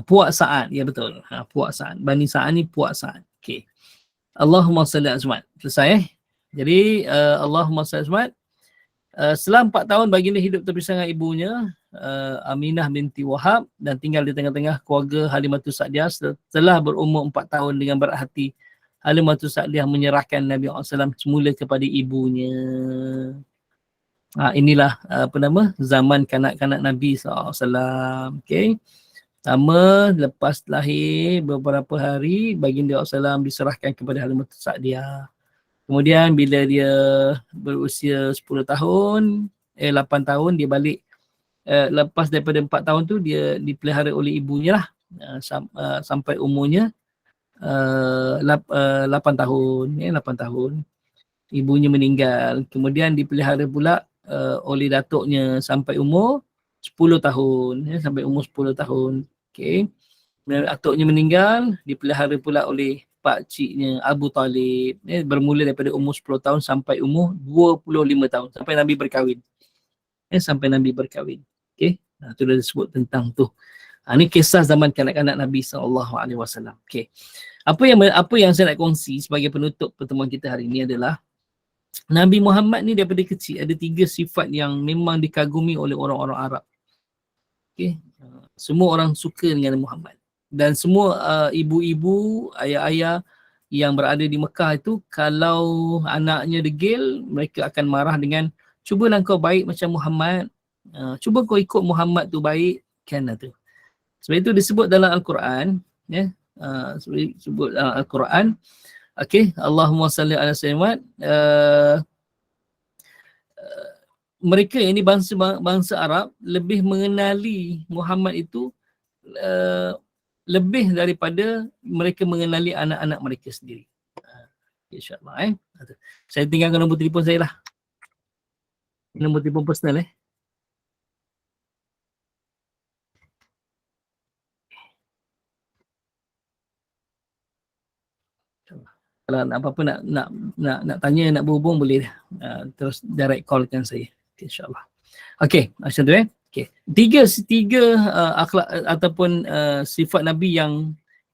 Puak Sa'ad. Ya betul. Puak Sa'ad. Bani Sa'ad ni Puak Sa'ad. Okay. Allahumma salli ala Muhammad. Selesai Jadi Allahumma salli ala Muhammad. Setelah 4 tahun baginda hidup terpisah dengan ibunya Aminah binti Wahab dan tinggal di tengah-tengah keluarga Halimatus Sa'diyah. Setelah berumur 4 tahun dengan berat hati, Halimatus Sa'diyah menyerahkan Nabi SAW semula kepada ibunya. Inilah zaman kanak-kanak Nabi SAW. Okay. Pertama, lepas lahir beberapa hari, baginda SAW diserahkan kepada Halimatus Sa'diyah. Kemudian bila dia berusia 10 tahun, 8 tahun dia balik. Lepas daripada 4 tahun tu dia dipelihara oleh ibunya lah sampai umurnya 8 tahun. 8 tahun. Ibunya meninggal. Kemudian dipelihara pula oleh datuknya sampai umur 10 tahun. Sampai umur 10 tahun. Okay. Datuknya meninggal, dipelihara pula oleh pak ciknya Abu Talib, bermula daripada umur 10 tahun sampai umur 25 tahun sampai Nabi berkahwin. Sampai Nabi berkahwin. Okey. Itu dah disebut tentang tu. Ini kisah zaman kanak-kanak Nabi SAW. Okey. Apa yang saya nak kongsi sebagai penutup pertemuan kita hari ini adalah Nabi Muhammad ni daripada kecil ada 3 sifat yang memang dikagumi oleh orang-orang Arab. Okey. Semua orang suka dengan Muhammad. Dan semua ibu-ibu, ayah-ayah yang berada di Mekah itu, kalau anaknya degil, mereka akan marah dengan, cubalah kau baik macam Muhammad. Cuba kau ikut Muhammad tu baik. Kan tu. Sebab itu disebut dalam Al-Quran. Disebut dalam Al-Quran. Okay. Allahumma salli ala Muhammad. Mereka ini bangsa Arab lebih mengenali Muhammad itu lebih daripada mereka mengenali anak-anak mereka sendiri. InsyaAllah. Saya tinggalkan nombor telefon saya lah. Nombor telefon personal Kalau apa-apa nak tanya, nak berhubung boleh terus direct callkan saya. InsyaAllah. Okey, macam tu Okay. Tiga akhlak ataupun sifat Nabi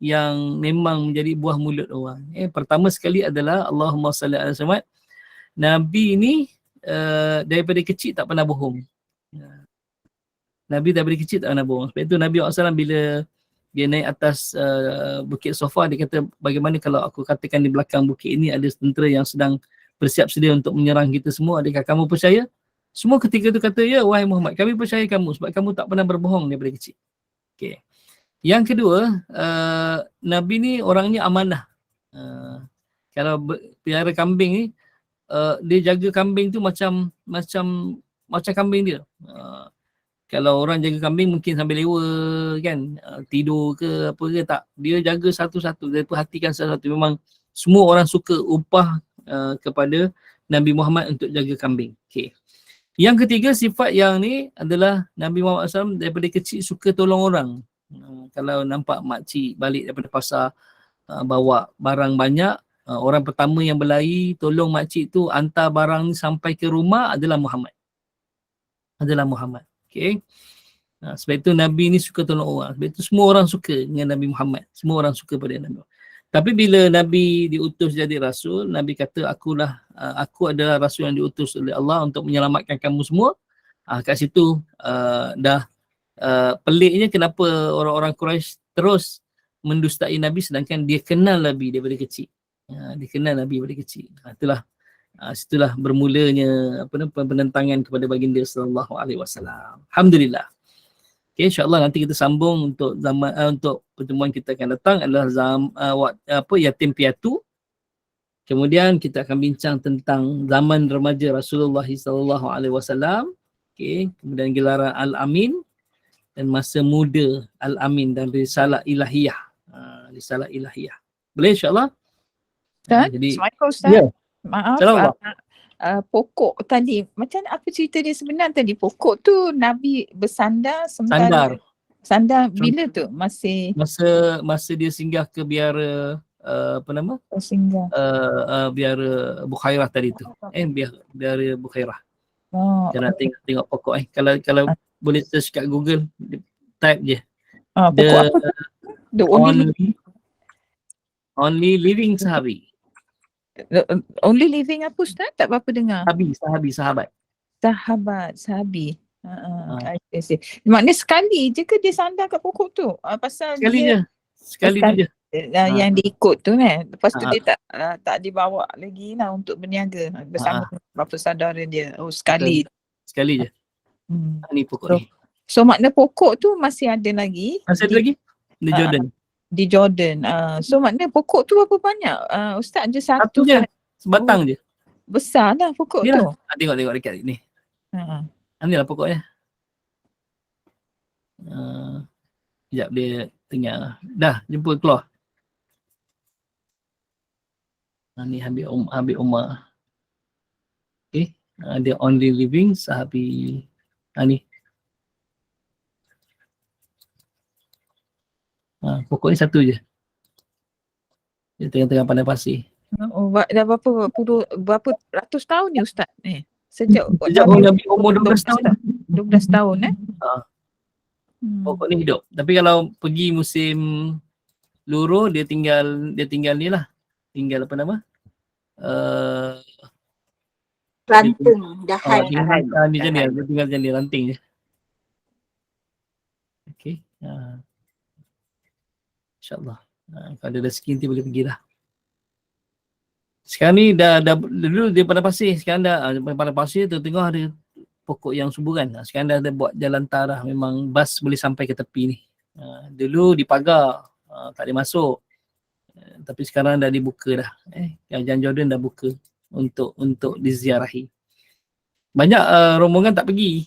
yang memang menjadi buah mulut orang. Pertama sekali adalah Allahumma salli ala Muhammad. Nabi ni daripada kecil tak pernah bohong. Nabi daripada kecil tak pernah bohong. Sebab itu Nabi SAW bila dia naik atas bukit Safa, dia kata, bagaimana kalau aku katakan di belakang bukit ini ada tentera yang sedang bersiap sedia untuk menyerang kita semua, adakah kamu percaya? Semua ketika itu kata, ya wahai Muhammad, kami percaya kamu sebab kamu tak pernah berbohong daripada kecil. Okay. Yang kedua, Nabi ni orangnya amanah. Kalau pelihara kambing ni, dia jaga kambing tu macam kambing dia. Kalau orang jaga kambing mungkin sambil lewa kan, tidur ke apa ke, tak. Dia jaga satu-satu, dia perhatikan satu-satu. Memang semua orang suka upah kepada Nabi Muhammad untuk jaga kambing. Okay. Yang ketiga, sifat yang ni adalah Nabi Muhammad SAW daripada kecil suka tolong orang. Kalau nampak makcik balik daripada pasar bawa barang banyak, orang pertama yang berlari tolong makcik tu hantar barang ni sampai ke rumah adalah Muhammad. Okay. Sebab itu Nabi ni suka tolong orang. Sebab itu semua orang suka dengan Nabi Muhammad. Semua orang suka pada Nabi. Tapi bila Nabi diutus jadi Rasul, Nabi kata, aku adalah Rasul yang diutus oleh Allah untuk menyelamatkan kamu semua. Kat situ dah peliknya kenapa orang-orang Quraisy terus mendustai Nabi sedangkan dia kenal Nabi daripada kecil. Dia kenal Nabi daripada kecil. Situlah bermulanya penentangan kepada baginda sallallahu alaihi wasallam. Alhamdulillah. Okay, insyaAllah nanti kita sambung untuk untuk pertemuan kita akan datang adalah yatim piatu. Kemudian kita akan bincang tentang zaman remaja Rasulullah sallallahu alaihi wasallam. Okey, kemudian gelaran Al-Amin dan masa muda Al-Amin dan risalah ilahiyah. Risalah ilahiyah. Boleh insya-Allah? Ustaz, Jadi Assalamualaikum Ustaz. ya, Maaf, insya-Allah. pokok tadi, macam apa cerita dia sebenar tadi? Pokok tu Nabi bersandar Sandar. sementara sandar bila tu? Masih Masa dia singgah ke biara apa nama? singgah. Biara Bukhairah tadi tu. Biara Bukhairah. Oh, Jangan tengok pokok Kalau boleh search kat Google, type je. pokok apa tu? The Only living sahabi. only living apa Ustaz? Tak berapa dengar. Sahabat. Sahabi. I see. Maknanya sekali je ke dia sandar kat pokok tu? Pasal Sekali dia je. Sekali tu je. yang dia ikut tu kan. Lepas tu Ah. dia tak dibawa lagi lah untuk berniaga bersama bapa saudara dia. Oh, sekali. Sekali je. Hmm. Ni pokok ni. So makna pokok tu masih ada lagi. Masih ada lagi? Di Jordan. Di Jordan. So makna pokok tu berapa banyak? Ustaz je Satu satu je. kan? Sebatang je. Besar lah pokok Ni tu. lah. Tengok dekat ni. Ni lah pokoknya. Sekejap dia tengah. Dah, jumpa keluar. Ni Habib Umar. Okay. Dia only living sahabi. Ni. Pokok ni satu je. Dia tengah-tengah pandai pasir. Dah berapa ratus tahun ni Ustaz ni? Sejak Nabi umur 12 tahun. 12 tahun Pokok ni hidup. Tapi kalau pergi musim luruh, dia tinggal ni lah. Tinggal apa nama? Ranting, dahan. Dia tinggal macam ni, ranting je. Okay. InsyaAllah. Kalau ada rezeki nanti boleh pergi lah. Sekarang ni dulu dia pada pasir. Sekarang dah pada pasir tengok ada pokok yang suburan. Sekarang dah ada buat jalan tarah. Memang bas boleh sampai ke tepi ni. Dulu dipagar. Tak boleh masuk. Tapi sekarang dah dibuka dah. Kerajaan Jordan dah buka untuk diziarahi. Banyak rombongan tak pergi.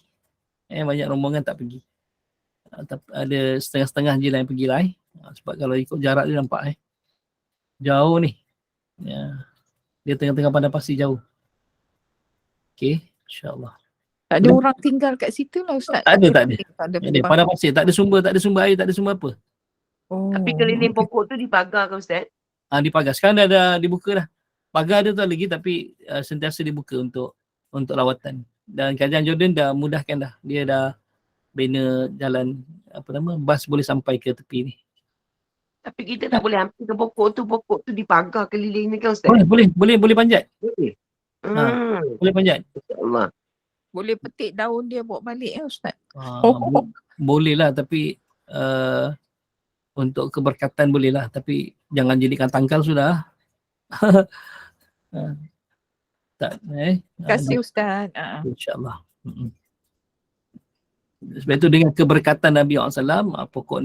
Banyak rombongan tak pergi. Ada setengah-setengah je lah yang pergi lah. Sebab kalau ikut jarak dia nampak jauh ni. Dia tengah-tengah pandai pasir jauh. Okay, insyaAllah. Tak ada orang tinggal kat situ lah Ustaz. Tak ada. Ada Pandai pasir, tak ada sumber air, tak ada sumber apa. Tapi keliling pokok tu dipagar ke Ustaz? Dipagar. Sekarang dah dibuka dah. Pagar dia tu lagi tapi sentiasa dibuka untuk lawatan. Dan kerajaan Jordan dah mudahkan dah. Dia dah bina jalan bas boleh sampai ke tepi ni. Tapi kita tak boleh hampir ke pokok tu dipagar keliling ni kan Ustaz? Boleh panjat. Boleh. Boleh panjat. InsyaAllah. Boleh petik daun dia bawa balik Ustaz. Boleh lah tapi untuk keberkatan boleh lah tapi jangan jadikan tangkal sudah. Terima kasih Ustaz. InsyaAllah. Sebab itu dengan keberkatan Nabi SAW, pokok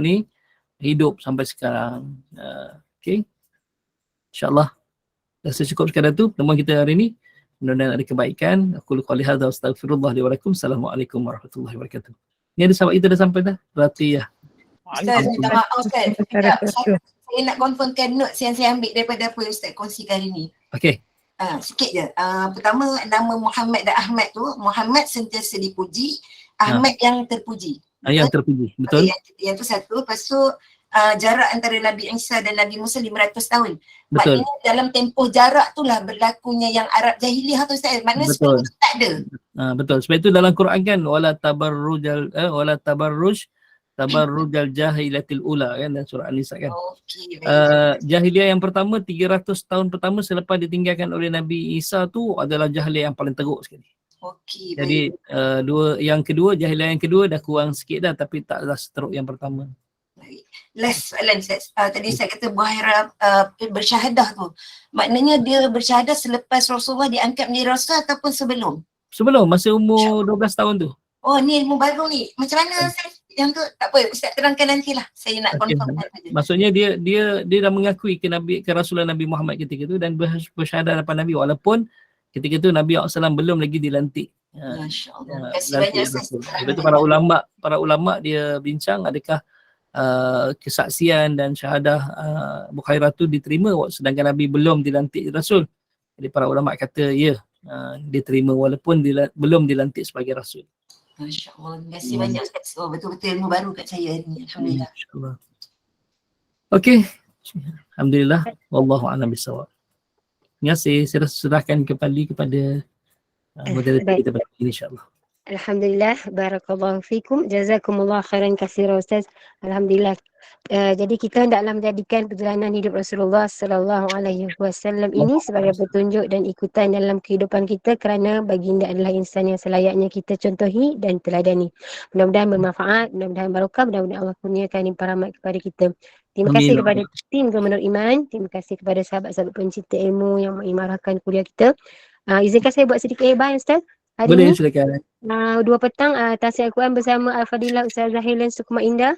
ni hidup sampai sekarang. Okay. InsyaAllah. Dah cukup sekadar tu pertemuan kita hari ni. Mudah-mudahan ada kebaikan. Aku qouli hadza wa astaghfirullah li wa lakum. Assalamualaikum warahmatullahi wabarakatuh. Ni ada sahabat kita dah sampai dah. Berarti ya. Ustaz, minta maaf Ustaz. Saya nak confirmkan notes yang saya ambil daripada apa Ustaz kongsikan hari ni. Okey. Sikit je. Pertama, nama Muhammad dan Ahmad tu, Muhammad sentiasa dipuji, Ahmad yang terpuji. Yang terpuji, betul. Yang tu satu. Lepas tu jarak antara Nabi Isa dan Nabi Musa 500 tahun. Betul. Maknanya dalam tempoh jarak tu lah berlakunya yang Arab Jahiliyah tu Ustaz. Maknanya sebelum tu tak ada. Betul. Sebab itu dalam Quran kan wala tabarrujal jahilatil ula kan dalam surah An-Nisa kan. Okey. Jahiliyah yang pertama 300 tahun pertama selepas ditinggalkan oleh Nabi Isa tu adalah jahiliyah yang paling teruk sekali. Okey. Jadi jahiliyah yang kedua dah kurang sikit dah tapi taklah seteruk yang pertama. Last soalan Ustaz. Tadi saya kata Buhairah bersyahadah tu. Maknanya dia bersyahadah selepas Rasulullah diangkat menjadi Rasul ataupun sebelum? Sebelum masa umur 12 tahun tu. Oh ni ilmu baru ni. Macam mana Ustaz yang tu tak apa, Ustaz terangkan nantilah. Saya nak Okey. confirmkan saja. Maksudnya dia dah mengakui kerasulan Nabi Muhammad ketika itu dan bersyahadat hadapan Nabi walaupun ketika itu Nabi SAW belum lagi dilantik. Masya-Allah. Terima kasih Lantik banyak Ustaz. Rasul. Lepas tu para ulama dia bincang adakah kesaksian dan syahadah Bukhairah tu diterima sedangkan Nabi belum dilantik Rasul. Jadi para ulama kata ya, diterima walaupun belum dilantik sebagai Rasul. Masya-Allah. Terima kasih banyak Ustaz. Oh, betul-betul ilmu baru kat saya hari ni. Alhamdulillah. InsyaAllah. Okey. Alhamdulillah. Wallahu a'lam bishawab. Terima kasih. Saya serahkan kembali kepada moderator baik. kita pada ini insyaAllah. Alhamdulillah, barakallahu fikum, jazakumullah khairan katsira Ustaz. Alhamdulillah. Jadi kita hendaklah menjadikan perjalanan hidup Rasulullah sallallahu alaihi wasallam ini sebagai petunjuk dan ikutan dalam kehidupan kita kerana baginda adalah insan yang selayaknya kita contohi dan teladani. Mudah-mudahan bermanfaat, mudah-mudahan barokah, mudah-mudahan Allah kurniakan limpah rahmat kepada kita. Terima kasih kepada tim Gemenur Iman, terima kasih kepada sahabat-sahabat pencinta ilmu yang mengimarahkan kuliah kita. Izinkan saya buat sedikit hebat Ustaz. Hari Boleh, ini silakan. 2 petang tafsir Al-Quran bersama Al-Fadilah Ustaz Zahilan Sukma Indah.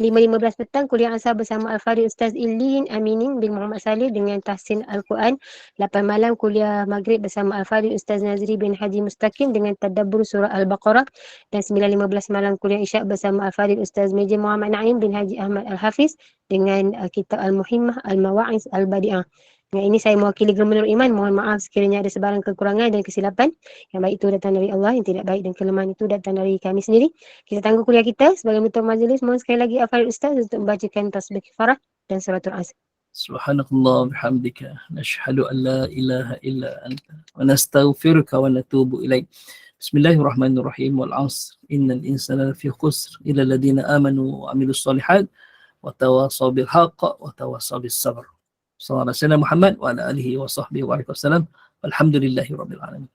5.15 petang kuliah asal bersama Al-Fadhil Ustaz Ilin Aminin bin Muhammad Saleh dengan tahsin Al-Quran. 8 malam kuliah maghrib bersama Al-Fadhil Ustaz Nazri bin Haji Mustaqim dengan tadabbur surah Al-Baqarah. Dan 9.15 malam kuliah isyak bersama Al-Fadhil Ustaz Meja Muhammad Naim bin Haji Ahmad Al-Hafiz dengan kitab Al-Muhimmah Al-Mawa'iz Al-Badi'ah. Dengan ini saya mewakili Gemenur Iman, mohon maaf sekiranya ada sebarang kekurangan dan kesilapan. Yang baik itu datang dari Allah, yang tidak baik dan kelemahan itu datang dari kami sendiri. Kita tangguh kuliah kita sebagai penutup majlis. Mohon sekali lagi Al-Fadhil Ustaz untuk membacakan tasbih kifarah dan suratul Asr. Subhanakallah bihamdika nashhadu an la ilaha illa anta wa nastaghfiruka wa natubu ilaik. Bismillahirrahmanirrahim. Wal 'asr innal insana lafi khusr illa alladhina amanu wa 'amilus solihat wa tawasaw bil haqq wa tawasaw bis sabr. Sallallahu alaihi Muhammad wa ala alihi wa sahbihi wa alihi wasallam. Walhamdulillahi rabbil alamin.